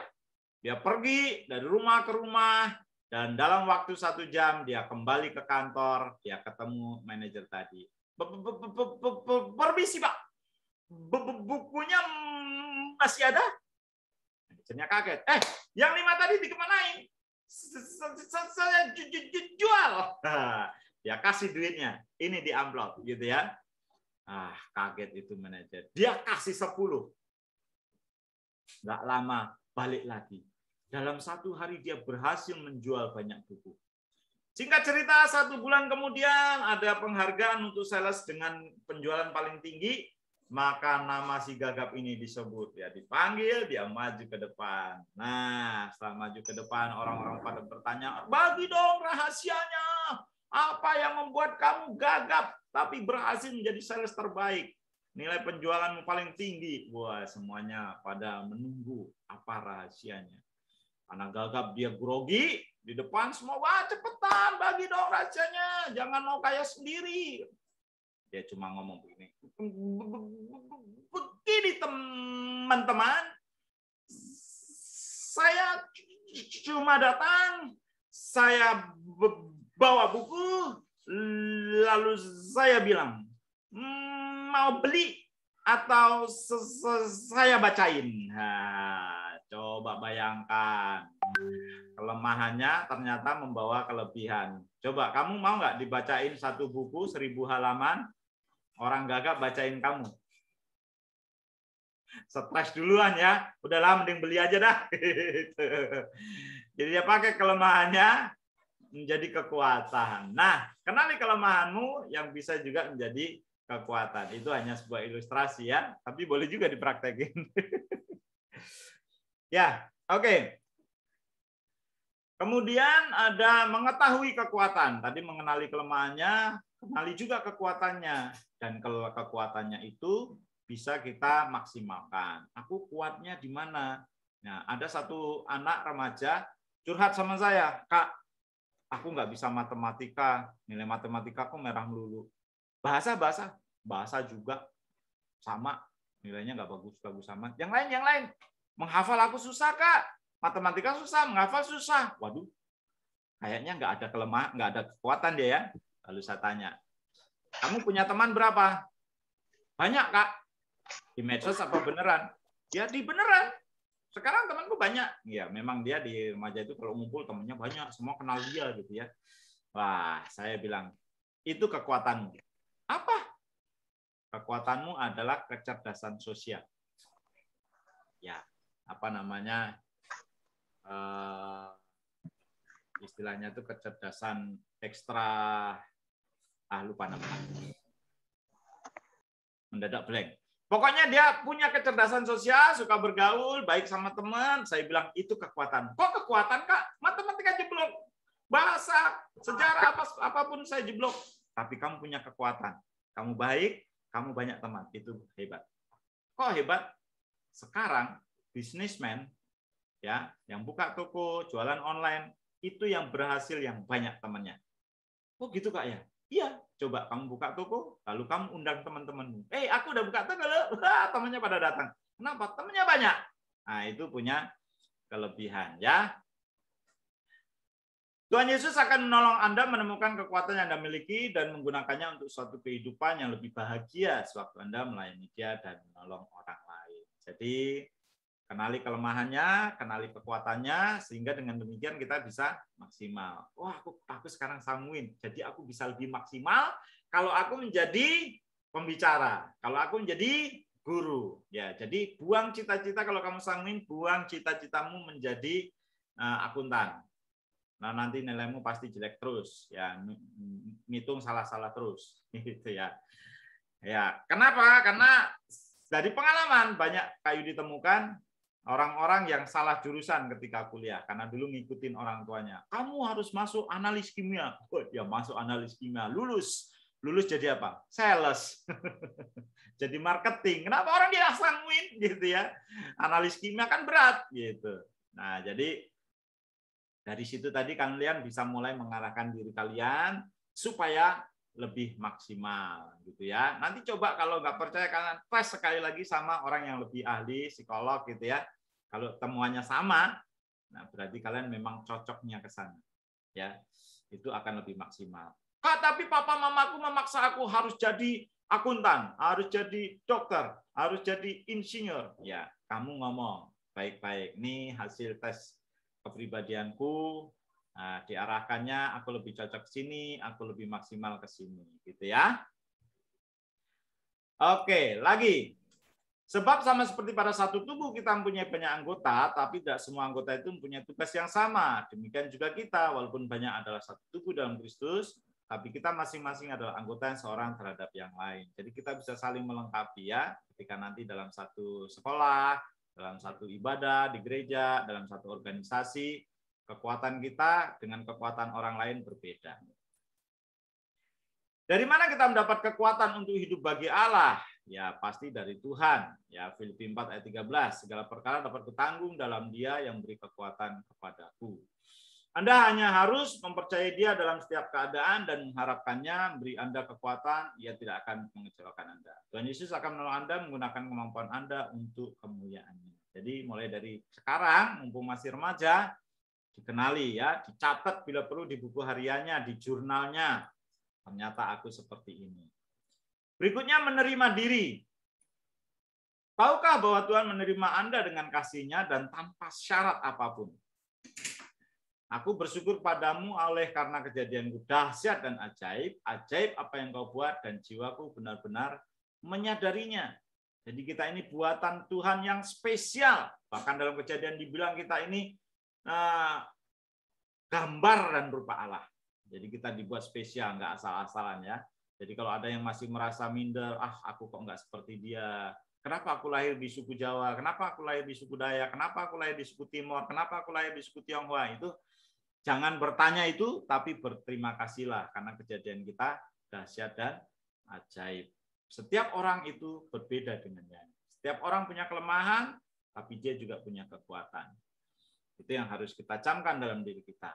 Dia pergi dari rumah ke rumah, dan dalam waktu 1 jam dia kembali ke kantor, dia ketemu manajer tadi. Permisi Pak, bukunya masih ada? Manajernya kaget. Yang 5 tadi dikemanain? Saya jual. Dia kasih duitnya. Ini di amplop, gitu ya. Kaget itu manajer. Dia kasih 10. Nggak lama balik lagi. Dalam 1 hari dia berhasil menjual banyak buku. Singkat cerita, 1 bulan kemudian ada penghargaan untuk sales dengan penjualan paling tinggi. Maka nama si Gagap ini disebut. Ya, dipanggil, dia maju ke depan. Nah, setelah maju ke depan, orang-orang pada bertanya, bagi dong rahasianya. Apa yang membuat kamu gagap tapi berhasil menjadi sales terbaik? Nilai penjualanmu paling tinggi. Wah, semuanya pada menunggu apa rahasianya. Karena Gagap dia grogi di depan semua, wah cepetan bagi dong rahasianya. Jangan mau kaya sendiri. Dia cuma ngomong begini. Begini teman-teman, saya cuma datang, saya bawa buku, lalu saya bilang, mau beli atau saya bacain. Coba bayangkan. Kelemahannya ternyata membawa kelebihan. Coba kamu mau nggak dibacain 1 buku 1000 halaman? Orang Gagap bacain kamu. Stres duluan ya. Udahlah mending beli aja dah. Jadi dia pakai kelemahannya menjadi kekuatan. Nah, kenali kelemahanmu yang bisa juga menjadi kekuatan. Itu hanya sebuah ilustrasi ya. Tapi boleh juga dipraktekin. Ya, oke. Kemudian ada mengetahui kekuatan. Tadi mengenali kelemahannya, kenali juga kekuatannya. Dan kalau kekuatannya itu bisa kita maksimalkan. Aku kuatnya di mana? Nah, ada 1 anak remaja curhat sama saya, Kak, aku nggak bisa matematika, nilai matematika aku merah melulu. Bahasa juga sama, nilainya nggak bagus-bagus sama. Yang lain. Menghafal aku susah, Kak. Matematika susah, menghafal susah. Waduh, kayaknya nggak ada kelemahan, nggak ada kekuatan dia ya. Lalu saya tanya, kamu punya teman berapa? Banyak, Kak. Di medsos apa beneran? Ya di beneran. Sekarang temanku banyak. Ya memang dia di remaja itu kalau ngumpul temannya banyak, semua kenal dia gitu ya. Wah, saya bilang, itu kekuatanmu. Apa? Kekuatanmu adalah kecerdasan sosial. Ya, apa namanya? Istilahnya itu kecerdasan ekstra, lupa namanya. Mendadak blank. Pokoknya dia punya kecerdasan sosial, suka bergaul, baik sama teman. Saya bilang itu kekuatan. Kok kekuatan, Kak? Matematika jeblok. Bahasa, sejarah, apapun saya jeblok. Tapi kamu punya kekuatan. Kamu baik, kamu banyak teman. Itu hebat. Kok hebat? Sekarang bisnismen ya, yang buka toko, jualan online, itu yang berhasil yang banyak temannya. Oh gitu, Kak ya? Iya, coba kamu buka toko, lalu kamu undang teman-temanmu. Aku udah buka toko loh. Temannya pada datang. Kenapa? Temannya banyak. Nah, itu punya kelebihan ya. Tuhan Yesus akan menolong Anda menemukan kekuatan yang Anda miliki dan menggunakannya untuk suatu kehidupan yang lebih bahagia sewaktu Anda melayani Dia dan menolong orang lain. Jadi, kenali kelemahannya, kenali kekuatannya, sehingga dengan demikian kita bisa maksimal. Wah, aku sekarang sanguin, jadi aku bisa lebih maksimal kalau aku menjadi pembicara, kalau aku menjadi guru. Ya, jadi buang cita-cita kalau kamu sanguin, buang cita-citamu menjadi akuntan. Nah, nanti nilaimu pasti jelek terus, ya, ngitung salah-salah terus, gitu ya. Ya, kenapa? Karena dari pengalaman banyak kayu ditemukan. Orang-orang yang salah jurusan ketika kuliah karena dulu ngikutin orang tuanya. Kamu harus masuk analis kimia. Oh, ya masuk analis kimia, lulus. Lulus jadi apa? Sales. Jadi marketing. Kenapa orang dia sanguin gitu ya? Analis kimia kan berat gitu. Nah, jadi Dari situ tadi kalian bisa mulai mengarahkan diri kalian supaya lebih maksimal gitu ya. Nanti coba kalau nggak percaya kalian tes sekali lagi sama orang yang lebih ahli, psikolog gitu ya. Kalau temuannya sama, nah berarti kalian memang cocoknya ke sana. Ya, itu akan lebih maksimal. Kak, tapi papa mamaku memaksa aku harus jadi akuntan, harus jadi dokter, harus jadi insinyur. Ya, kamu ngomong baik-baik. Nih hasil tes kepribadianku. Nah, diarahkannya aku lebih cocok ke sini, aku lebih maksimal ke sini, gitu ya. Oke, lagi. Sebab sama seperti pada satu tubuh kita mempunyai banyak anggota, tapi tidak semua anggota itu mempunyai tugas yang sama. Demikian juga kita, walaupun banyak adalah satu tubuh dalam Kristus, tapi kita masing-masing adalah anggota yang seorang terhadap yang lain. Jadi kita bisa saling melengkapi ya, ketika nanti dalam satu sekolah, dalam satu ibadah di gereja, dalam satu organisasi, kekuatan kita dengan kekuatan orang lain berbeda. Dari mana kita mendapat kekuatan untuk hidup bagi Allah? Ya pasti dari Tuhan. Ya Filipi 4 ayat 13. Segala perkara dapat kutanggung dalam Dia yang beri kekuatan kepadaku. Anda hanya harus mempercayai Dia dalam setiap keadaan dan mengharapkannya memberi Anda kekuatan. Ia tidak akan mengecewakan Anda. Tuhan Yesus akan menolong Anda menggunakan kemampuan Anda untuk kemuliaan-Nya. Jadi mulai dari sekarang, mumpung masih remaja, dikenali ya, dicatat bila perlu di buku hariannya, di jurnalnya. Ternyata aku seperti ini. Berikutnya menerima diri. Tahukah bahwa Tuhan menerima Anda dengan kasih-Nya dan tanpa syarat apapun? Aku bersyukur padamu oleh karena kejadianku dahsyat dan ajaib. Ajaib apa yang kau buat dan jiwaku benar-benar menyadarinya. Jadi kita ini buatan Tuhan yang spesial. Bahkan dalam Kejadian dibilang kita ini gambar dan rupa Allah. Jadi kita dibuat spesial, nggak asal-asalan ya. Jadi kalau ada yang masih merasa minder, aku kok nggak seperti dia. Kenapa aku lahir di suku Jawa? Kenapa aku lahir di suku Dayak? Kenapa aku lahir di suku Timur? Kenapa aku lahir di suku Tionghoa? Itu jangan bertanya itu, tapi berterima kasihlah karena kejadian kita dahsyat dan ajaib. Setiap orang itu berbeda dengannya. Setiap orang punya kelemahan, tapi dia juga punya kekuatan. Itu yang harus kita camkan dalam diri kita.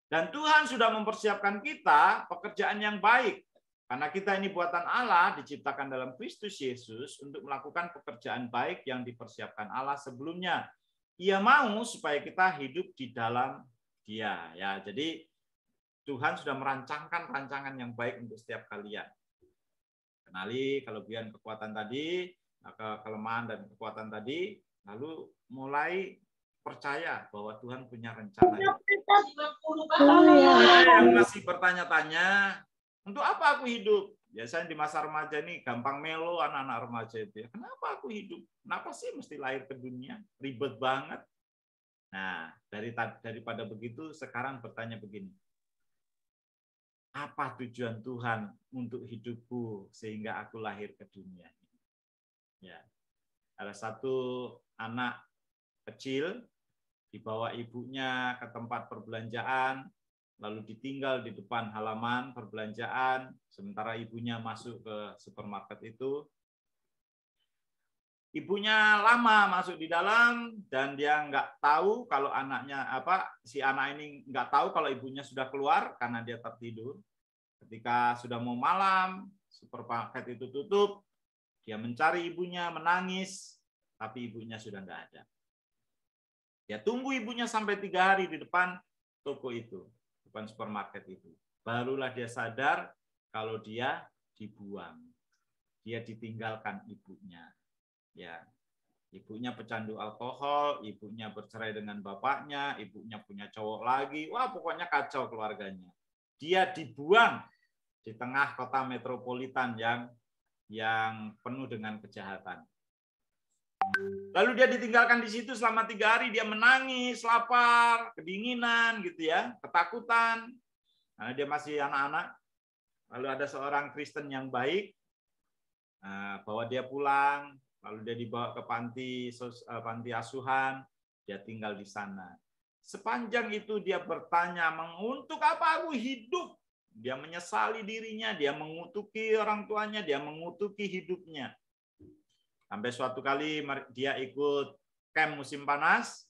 Dan Tuhan sudah mempersiapkan kita pekerjaan yang baik. Karena kita ini buatan Allah, diciptakan dalam Kristus Yesus untuk melakukan pekerjaan baik yang dipersiapkan Allah sebelumnya. Ia mau supaya kita hidup di dalam Dia. Ya, jadi Tuhan sudah merancangkan rancangan yang baik untuk setiap kalian. Kenali kelebihan kekuatan tadi, kelemahan dan kekuatan tadi, lalu mulai percaya bahwa Tuhan punya rencana. Yang masih bertanya-tanya, untuk apa aku hidup? Biasanya di masa remaja ini gampang melo anak-anak remaja itu ya. Kenapa aku hidup? Kenapa sih mesti lahir ke dunia? Ribet banget. Nah, daripada begitu sekarang bertanya begini. Apa tujuan Tuhan untuk hidupku sehingga aku lahir ke dunia ini? Ya. Ada satu anak kecil dibawa ibunya ke tempat perbelanjaan, lalu ditinggal di depan halaman perbelanjaan, sementara ibunya masuk ke supermarket itu. Ibunya lama masuk di dalam dan dia nggak tahu kalau si anak ini nggak tahu kalau ibunya sudah keluar karena dia tertidur. Ketika sudah mau malam, supermarket itu tutup, dia mencari ibunya, menangis, tapi ibunya sudah nggak ada. Dia tunggu ibunya sampai 3 hari di depan toko itu, depan supermarket itu. Barulah dia sadar kalau dia dibuang. Dia ditinggalkan ibunya. Ya, ibunya pecandu alkohol, ibunya bercerai dengan bapaknya, ibunya punya cowok lagi. Wah, pokoknya kacau keluarganya. Dia dibuang di tengah kota metropolitan yang penuh dengan kejahatan. Lalu dia ditinggalkan di situ selama 3 hari, dia menangis, lapar, kedinginan, gitu ya, ketakutan, karena dia masih anak-anak. Lalu ada seorang Kristen yang baik, bawa dia pulang, lalu dia dibawa ke panti asuhan, dia tinggal di sana. Sepanjang itu dia bertanya, untuk apa aku hidup? Dia menyesali dirinya, dia mengutuki orang tuanya, dia mengutuki hidupnya. Sampai suatu kali dia ikut camp musim panas,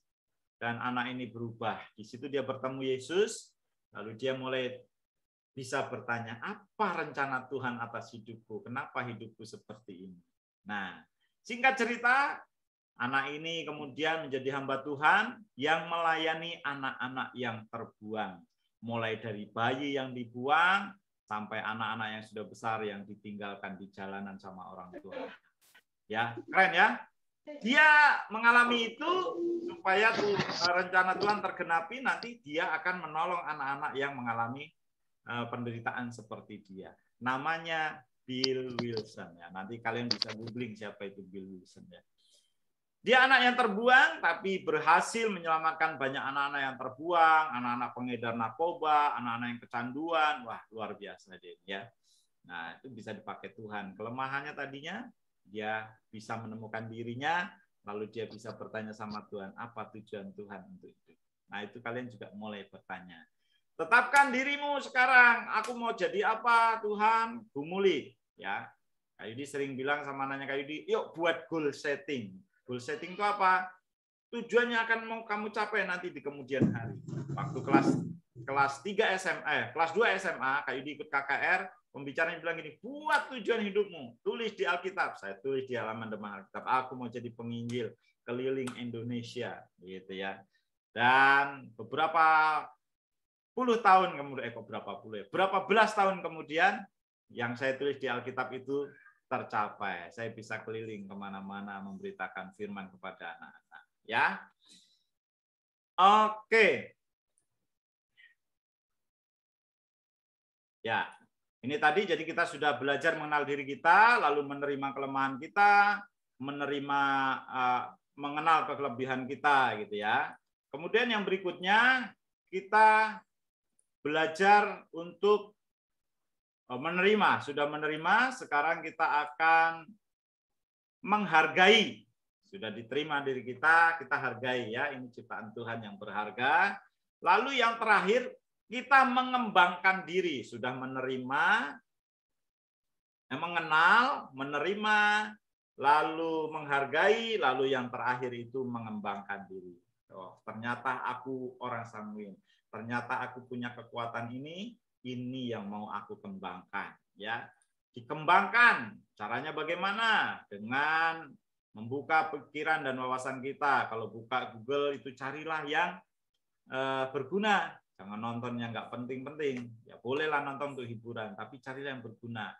dan anak ini berubah. Di situ dia bertemu Yesus, lalu dia mulai bisa bertanya, apa rencana Tuhan atas hidupku? Kenapa hidupku seperti ini? Nah, singkat cerita, anak ini kemudian menjadi hamba Tuhan yang melayani anak-anak yang terbuang. Mulai dari bayi yang dibuang, sampai anak-anak yang sudah besar yang ditinggalkan di jalanan sama orang tua. Ya, keren ya? Dia mengalami itu supaya rencana Tuhan tergenapi, nanti dia akan menolong anak-anak yang mengalami penderitaan seperti dia. Namanya Bill Wilson ya. Nanti kalian bisa googling siapa itu Bill Wilson ya. Dia anak yang terbuang tapi berhasil menyelamatkan banyak anak-anak yang terbuang, anak-anak pengedar narkoba, anak-anak yang kecanduan. Wah, luar biasa dia ya. Nah, itu bisa dipakai Tuhan. Kelemahannya tadinya dia bisa menemukan dirinya, lalu dia bisa bertanya sama Tuhan, apa tujuan Tuhan untuk itu. Nah, itu kalian juga mulai bertanya. Tetapkan dirimu sekarang, aku mau jadi apa Tuhan? Gumuli. Ya, Kak Yudi sering bilang sama anaknya Kak Yudi, yuk buat goal setting. Goal setting itu apa? Tujuannya akan mau kamu capai nanti di kemudian hari. Waktu kelas 3 SMA, kelas 2 SMA, Kak Yudi ikut KKR, pembicaranya bilang gini, buat tujuan hidupmu, tulis di Alkitab. Saya tulis di halaman depan Alkitab, aku mau jadi penginjil keliling Indonesia, gitu ya. Dan beberapa puluh tahun kemudian, berapa belas tahun kemudian, yang saya tulis di Alkitab itu tercapai. Saya bisa keliling kemana-mana memberitakan firman kepada anak-anak. Ya, oke. Ya, ini tadi jadi kita sudah belajar mengenal diri kita, lalu menerima kelemahan kita, mengenal kelebihan kita, gitu ya. Kemudian yang berikutnya kita belajar untuk menerima. Sudah menerima, sekarang kita akan menghargai. Sudah diterima diri kita hargai ya. Ini ciptaan Tuhan yang berharga. Lalu yang terakhir, kita mengembangkan diri, sudah menerima, mengenal, menerima, lalu menghargai, lalu yang terakhir itu mengembangkan diri. Oh, ternyata aku orang Samuel, ternyata aku punya kekuatan ini yang mau aku kembangkan. Ya, dikembangkan. Caranya bagaimana? Dengan membuka pikiran dan wawasan kita. Kalau buka Google itu carilah yang berguna. Jangan nonton yang nggak penting-penting. Ya bolehlah nonton untuk hiburan, tapi carilah yang berguna.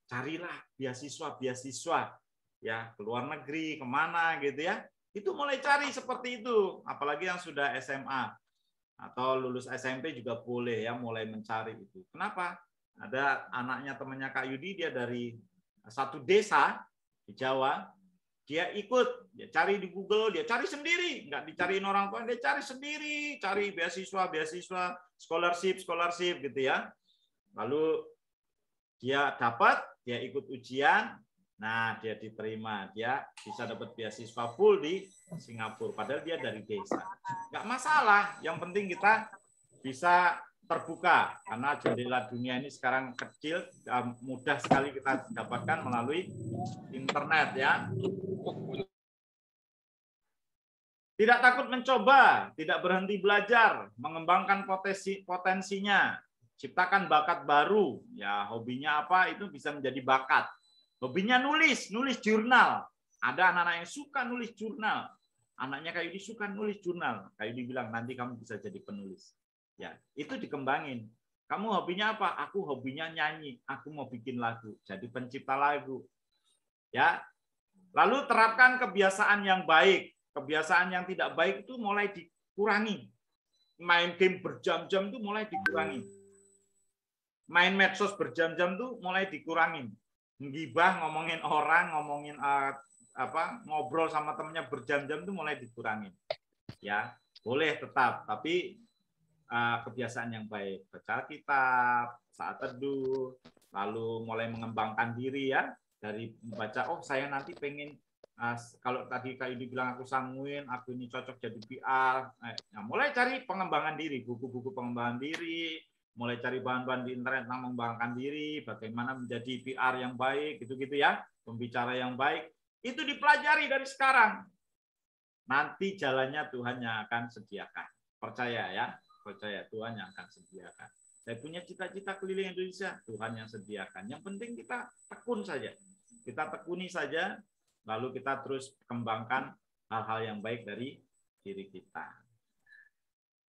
Carilah beasiswa, ya keluar negeri, kemana gitu ya. Itu mulai cari seperti itu. Apalagi yang sudah SMA atau lulus SMP juga boleh ya mulai mencari itu. Kenapa? Ada anaknya temannya Kak Yudi, dia dari satu desa di Jawa. Dia ikut, dia cari di Google, dia cari sendiri, nggak dicariin orang tua, dia cari sendiri, cari beasiswa, scholarship gitu ya. Lalu dia dapat, dia ikut ujian, nah dia diterima, dia bisa dapat beasiswa full di Singapura, padahal dia dari desa. Nggak masalah, yang penting kita bisa terbuka, karena jendela dunia ini sekarang kecil, mudah sekali kita dapatkan melalui internet ya. Tidak takut mencoba, tidak berhenti belajar, mengembangkan potensinya, ciptakan bakat baru. Ya, hobinya apa itu bisa menjadi bakat. Hobinya nulis jurnal. Ada anak-anak yang suka nulis jurnal. Anaknya Kak Yudi suka nulis jurnal. Kak Yudi bilang nanti kamu bisa jadi penulis. Ya, itu dikembangin. Kamu hobinya apa? Aku hobinya nyanyi. Aku mau bikin lagu, jadi pencipta lagu. Ya. Lalu terapkan kebiasaan yang baik. Kebiasaan yang tidak baik itu mulai dikurangi. Main game berjam-jam itu mulai dikurangi. Main medsos berjam-jam itu mulai dikurangi. Menggibah, ngomongin orang, ngobrol sama temennya berjam-jam itu mulai dikurangi. Ya, boleh tetap, tapi kebiasaan yang baik. Baca kitab, saat teduh, lalu mulai mengembangkan diri ya. Dari membaca, oh saya nanti pengen, kalau tadi Kak Yudi bilang aku Samuel, aku ini cocok jadi PR. Nah, mulai cari pengembangan diri, buku-buku pengembangan diri, mulai cari bahan-bahan di internet tentang mengembangkan diri, bagaimana menjadi PR yang baik, gitu-gitu ya, pembicara yang baik. Itu dipelajari dari sekarang. nanti jalannya Tuhan yang akan sediakan. Percaya ya, percaya Tuhan yang akan sediakan. Saya punya cita-cita keliling Indonesia, Tuhan yang sediakan. Yang penting kita tekun saja. Kita tekuni saja, lalu kita terus kembangkan hal-hal yang baik dari diri kita.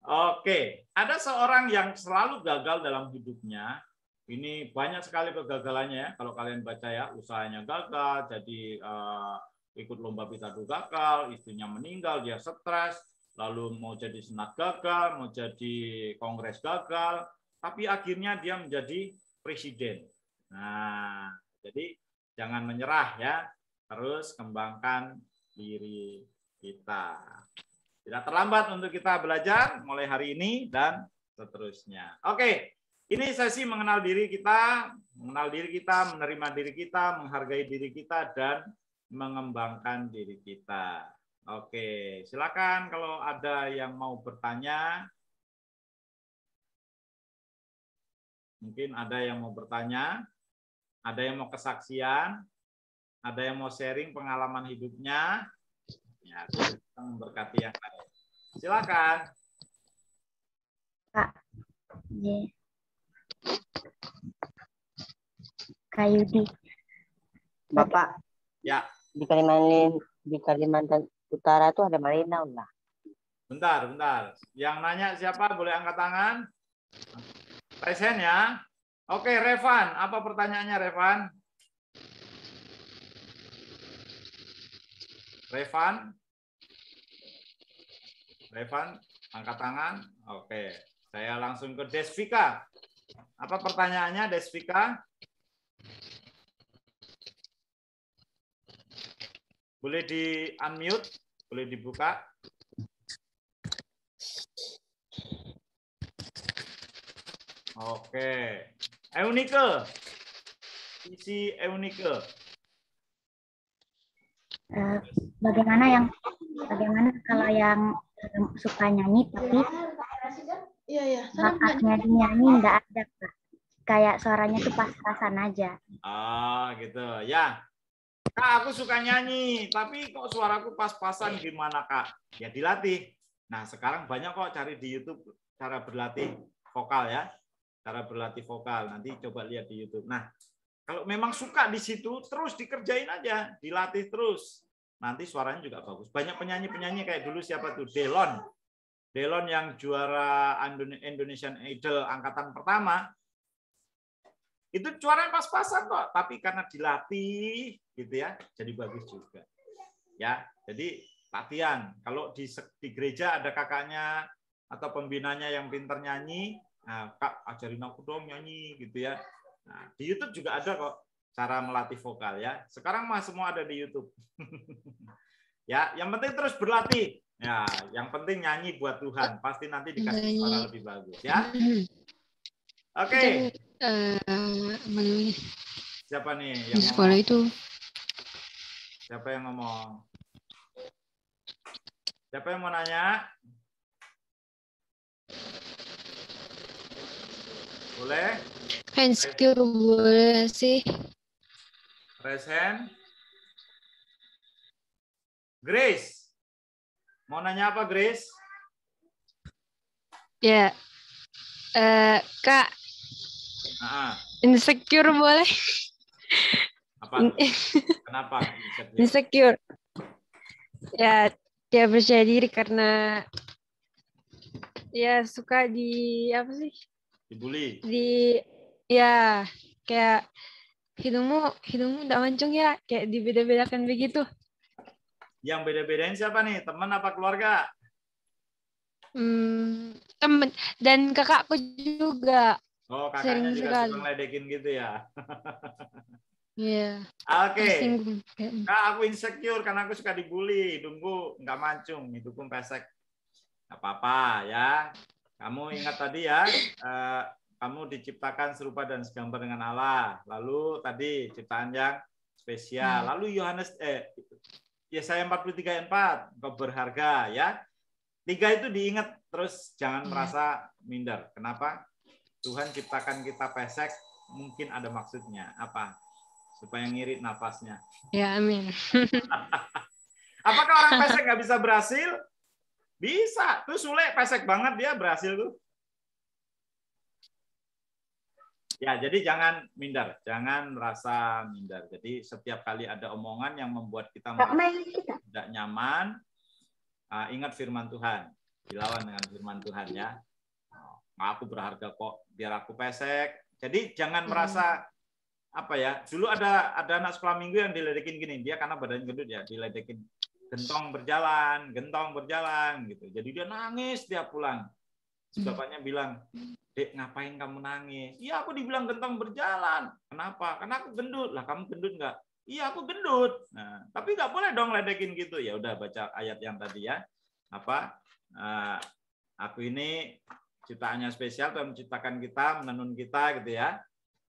Oke, ada seorang yang selalu gagal dalam hidupnya. Ini banyak sekali kegagalannya ya. Kalau kalian baca ya, usahanya gagal, jadi ikut lomba pitadu gagal, istrinya meninggal, dia stres, lalu mau jadi senat gagal, mau jadi kongres gagal, tapi akhirnya dia menjadi presiden. Nah, jadi jangan menyerah ya, terus kembangkan diri kita. Tidak terlambat untuk kita belajar mulai hari ini dan seterusnya. Oke, ini sesi mengenal diri kita, menerima diri kita, menghargai diri kita, dan mengembangkan diri kita. Oke, silakan kalau ada yang mau bertanya. Mungkin ada yang mau bertanya, ada yang mau kesaksian, ada yang mau sharing pengalaman hidupnya. Ya, kita memberkati yang lain. Silakan. Kak, Kak Yudi. Bapak, ya. Di Kalimantan Utara tuh ada Marina lah. Bentar. Yang nanya siapa? Boleh angkat tangan? Present ya. Oke, Revan. Apa pertanyaannya, Revan? Revan, angkat tangan. Oke, saya langsung ke Desvika. Apa pertanyaannya, Desvika? Boleh di-unmute, boleh dibuka. Oke. Eunike. Isi Eunike. Bagaimana kalau yang suka nyanyi tapi bakatnya di nyanyi nggak ada, Kak? Kayak suaranya tuh pas-pasan aja. Ah, gitu. Ya. Kak, aku suka nyanyi, tapi kok suaraku pas-pasan gimana, Kak? Ya dilatih. Nah, sekarang banyak kok cari di YouTube cara berlatih vokal ya. Cara berlatih vokal. Nanti coba lihat di YouTube. Nah, kalau memang suka di situ, terus dikerjain aja, dilatih terus. Nanti suaranya juga bagus. Banyak penyanyi-penyanyi kayak dulu siapa tuh? Delon yang juara Indonesian Idol angkatan pertama. Itu suaranya pas-pasan kok, tapi karena dilatih gitu ya, jadi bagus juga. Ya, jadi latihan. Kalau di gereja ada kakaknya atau pembinanya yang pintar nyanyi, nah, Kak ajarin aku dong nyanyi gitu ya. Nah, di YouTube juga ada kok cara melatih vokal ya. Sekarang mah semua ada di YouTube. Ya, yang penting terus berlatih. Ya, yang penting nyanyi buat Tuhan. Pasti nanti dikasih suara lebih bagus ya. Oke. Siapa nih yang di sekolah ngomong? itu? Siapa yang ngomong? Siapa yang mau nanya? Boleh? Insecure boleh sih. Present. Grace. Mau nanya apa, Grace? Ya. Kak, insecure boleh? Apa? Kenapa? Insecure. Ya, dia percaya diri karena ya suka apa sih? Dibully. Ya kayak hidungmu enggak mancung ya, kayak dibeda-bedakan begitu. Yang beda-bedain siapa nih? Teman apa keluarga? Temen dan kakakku juga. Oh, kakaknya sering juga sekali. suka ngeledekin gitu ya. Iya. Oke. Tersinggung. Kak, aku insecure karena aku suka dibully. Hidungku nggak mancung, hidungku pesek. Nggak apa-apa ya. Kamu ingat tadi ya, kamu diciptakan serupa dan segambar dengan Allah. Lalu tadi ciptaan yang spesial. Lalu Yesaya 43 ayat 4, engkau berharga ya. 3 itu diingat terus, jangan merasa minder. Kenapa? Tuhan ciptakan kita pesek, mungkin ada maksudnya. Apa? Supaya ngirit nafasnya. Ya, amin. Apakah orang pesek nggak bisa berhasil? Bisa. Tuh Sule pesek banget dia berhasil tuh. Ya, jadi jangan minder, jangan merasa minder. Jadi setiap kali ada omongan yang membuat kita tidak nyaman, ingat firman Tuhan, dilawan dengan firman Tuhan ya. Aku berharga kok, biar aku pesek. Jadi jangan merasa apa ya? Dulu ada anak sekolah minggu yang diledekin gini, dia karena badannya gendut ya, diledekin gentong berjalan gitu. Jadi dia nangis tiap pulang. Bapaknya bilang, Dek, ngapain kamu nangis? Iya, aku dibilang gentong berjalan. Kenapa? Karena aku gendut. Lah, kamu gendut nggak? Iya, aku gendut. Nah, tapi nggak boleh dong ledekin gitu. Ya udah baca ayat yang tadi ya. Apa? Aku ini ciptaannya spesial, Tuhan menciptakan kita, menenun kita gitu ya.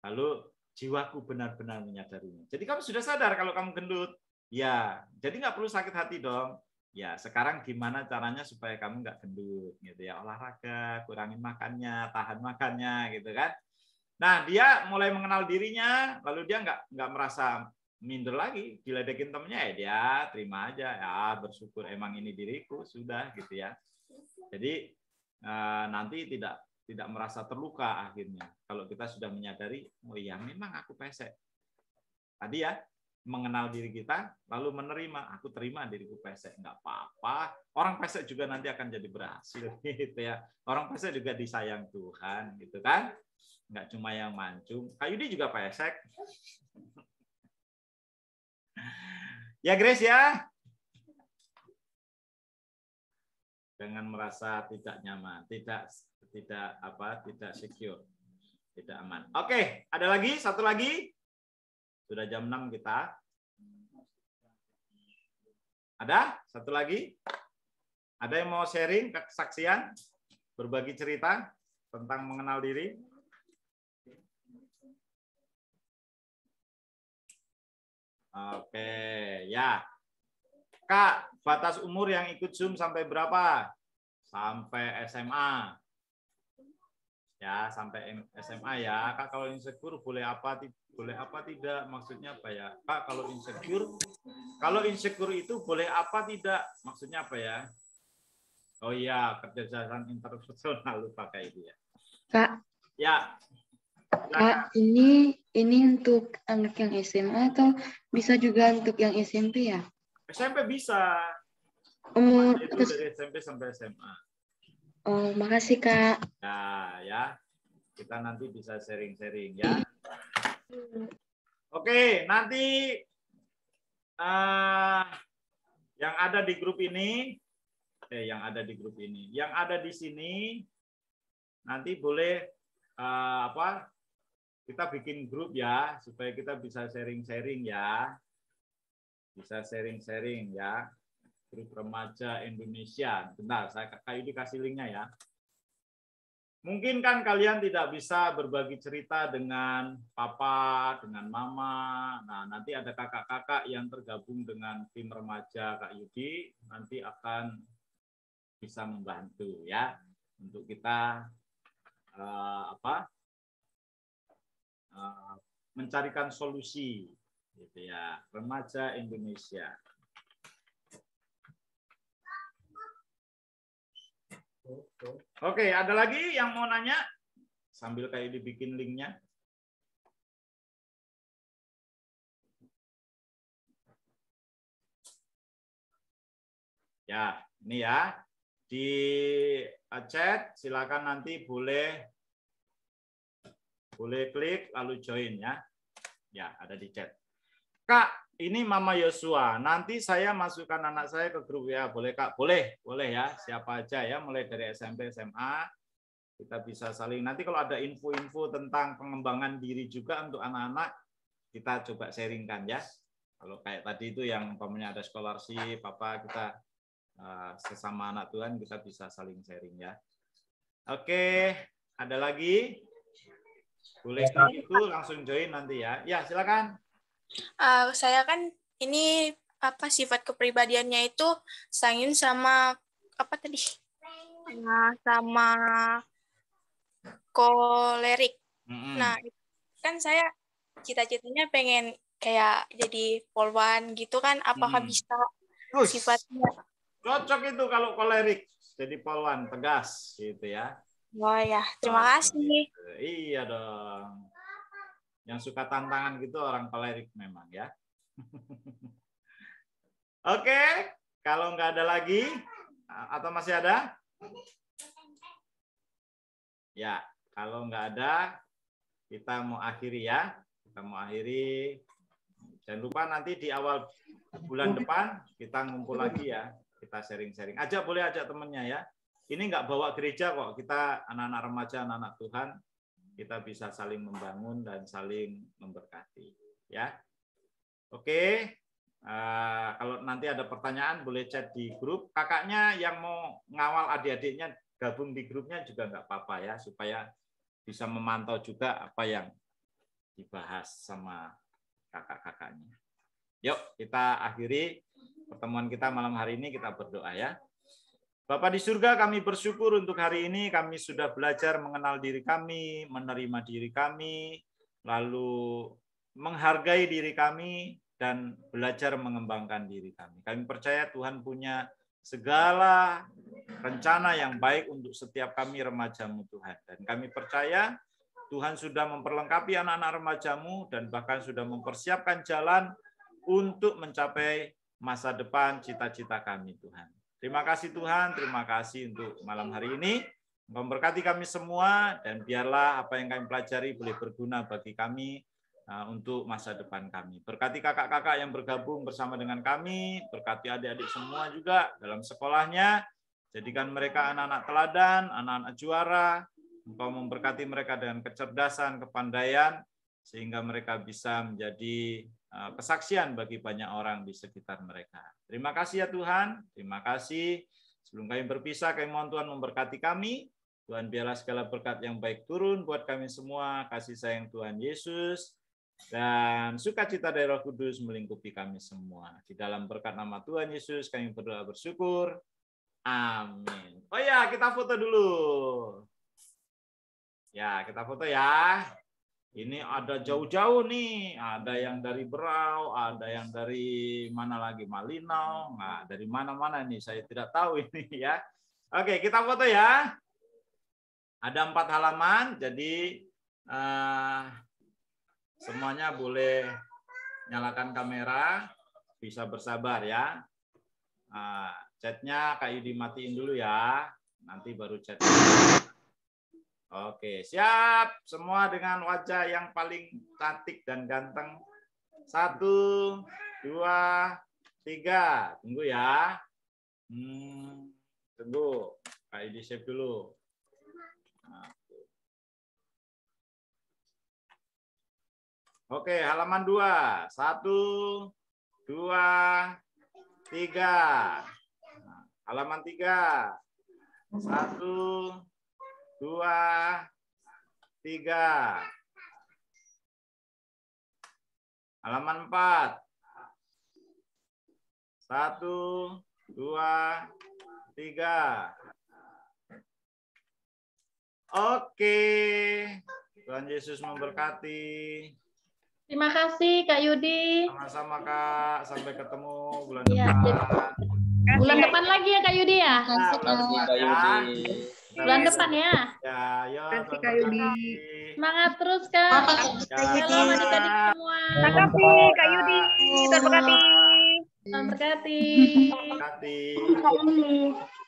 Lalu jiwaku benar-benar menyadarinya. Jadi kamu sudah sadar kalau kamu gendut. Ya, jadi nggak perlu sakit hati dong. Ya, sekarang gimana caranya supaya kamu nggak gendut gitu ya, olahraga, kurangin makannya, tahan makannya gitu kan. Nah, dia mulai mengenal dirinya, lalu dia nggak merasa minder lagi, diledekin temennya ya dia terima aja, ya bersyukur emang ini diriku sudah gitu ya. Jadi nanti tidak merasa terluka akhirnya kalau kita sudah menyadari, oh iya memang aku pesek. Tadi ya, mengenal diri kita, lalu menerima, aku terima diriku pesek, nggak apa-apa. Orang pesek juga nanti akan jadi berhasil, gitu ya. Orang pesek juga disayang Tuhan, gitu kan? Nggak cuma yang mancung. Kak Yudi juga pesek. Ya Grace ya. Jangan merasa tidak nyaman, tidak secure, tidak aman. Oke, ada lagi, satu lagi. Sudah jam 6 kita. Ada? Satu lagi? Ada yang mau sharing kesaksian? Berbagi cerita tentang mengenal diri? Oke, ya. Kak, batas umur yang ikut Zoom sampai berapa? Sampai SMA. Ya, sampai SMA ya. Kak, kalau insecure boleh apa tidak? Maksudnya apa ya? Kak, kalau insecure itu boleh apa tidak? Maksudnya apa ya? Oh iya, kecerdasan interpersonal, lupa kayak itu ya. Kak. Ya. Kak, ini untuk anak yang SMA atau bisa juga untuk yang SMP ya? SMP bisa. Itu dari SMP sampai SMA. Oh, makasih Kak. Ya. Kita nanti bisa sharing-sharing ya. Oke, nanti yang ada di grup ini, yang ada di sini, nanti boleh kita bikin grup ya, supaya kita bisa sharing-sharing ya, grup remaja Indonesia. Bentar, saya kasih linknya ya. Mungkin kan kalian tidak bisa berbagi cerita dengan papa, dengan mama. Nah, nanti ada kakak-kakak yang tergabung dengan tim remaja Kak Yudi, nanti akan bisa membantu ya untuk kita mencarikan solusi gitu ya, remaja Indonesia. Oke, ada lagi yang mau nanya? Sambil kayak dibikin linknya. Ya, ini ya. Di chat, silakan nanti boleh klik lalu join ya. Ya, ada di chat. Kak, ini Mama Yosua. Nanti saya masukkan anak saya ke grup ya. Boleh Kak? Boleh ya. Siapa aja ya, mulai dari SMP, SMA. Kita bisa saling. Nanti kalau ada info-info tentang pengembangan diri juga untuk anak-anak, kita coba sharingkan ya. Kalau kayak tadi itu yang umpamanya ada scholarship, kita sesama anak Tuhan kita bisa saling sharing ya. Oke, ada lagi? Boleh klik itu langsung join nanti ya. Ya, silakan. Saya kan ini sifat kepribadiannya itu sangin sama sama kolerik. Nah, kan saya cita-citanya pengen kayak jadi polwan gitu kan, apakah bisa sifatnya. Cocok itu kalau kolerik. Jadi polwan, tegas gitu ya. Oh ya, terima kasih. Iya dong. Yang suka tantangan gitu orang kolerik memang ya. Oke, kalau nggak ada lagi, atau masih ada? Ya, kalau nggak ada, kita mau akhiri ya. Kita mau akhiri. Jangan lupa nanti di awal bulan depan kita ngumpul lagi ya. Kita sharing-sharing. Boleh ajak temennya ya. Ini nggak bawa gereja kok. Kita anak-anak remaja, anak-anak Tuhan. Kita bisa saling membangun dan saling memberkati. Ya, oke. Kalau nanti ada pertanyaan boleh chat di grup. Kakaknya yang mau ngawal adik-adiknya gabung di grupnya juga nggak apa-apa ya, supaya bisa memantau juga apa yang dibahas sama kakak-kakaknya. Yuk kita akhiri pertemuan kita malam hari ini, kita berdoa ya. Bapa di surga, kami bersyukur untuk hari ini kami sudah belajar mengenal diri kami, menerima diri kami, lalu menghargai diri kami, dan belajar mengembangkan diri kami. Kami percaya Tuhan punya segala rencana yang baik untuk setiap kami remaja-Mu Tuhan. Dan kami percaya Tuhan sudah memperlengkapi anak-anak remaja-Mu dan bahkan sudah mempersiapkan jalan untuk mencapai masa depan cita-cita kami Tuhan. Terima kasih Tuhan, terima kasih untuk malam hari ini. Engkau memberkati kami semua dan biarlah apa yang kami pelajari boleh berguna bagi kami untuk masa depan kami. Berkati kakak-kakak yang bergabung bersama dengan kami, berkati adik-adik semua juga dalam sekolahnya. Jadikan mereka anak-anak teladan, anak-anak juara. Engkau memberkati mereka dengan kecerdasan, kepandaian, sehingga mereka bisa menjadi kesaksian bagi banyak orang di sekitar mereka. Terima kasih ya Tuhan, terima kasih. Sebelum kami berpisah, kami mohon Tuhan memberkati kami. Tuhan biarlah segala berkat yang baik turun buat kami semua, kasih sayang Tuhan Yesus, dan sukacita dari Roh Kudus melingkupi kami semua. Di dalam berkat nama Tuhan Yesus, kami berdoa bersyukur. Amin. Oh ya, kita foto dulu. Ya, kita foto ya. Ini ada jauh-jauh nih, ada yang dari Berau, ada yang dari mana lagi, Malinau, nggak dari mana-mana nih, saya tidak tahu ini ya. Oke, kita foto ya. Ada 4 halaman, jadi semuanya boleh nyalakan kamera, bisa bersabar ya. Chatnya Kak Yudi matiin dulu ya, nanti baru chat. Oke, siap. Semua dengan wajah yang paling cantik dan ganteng. 1, 2, 3. Tunggu ya. Tunggu. Kayak di save dulu. Oke, halaman 2. 1, 2, 3. Halaman 3. 1, 2, 3. Halaman 4. 1, 2, 3. Oke. Tuhan Yesus memberkati. Terima kasih Kak Yudi. Sama-sama Kak. Sampai ketemu bulan depan. Bulan depan lagi ya Kak Yudi ya? Bulan depan ya. Ya, yo. Kak Yudi. Semangat terus Kak. Shalom adik-adik semua. Terima kasih Kak Yudi. Terima kasih. Terima kasih. Terima kasih.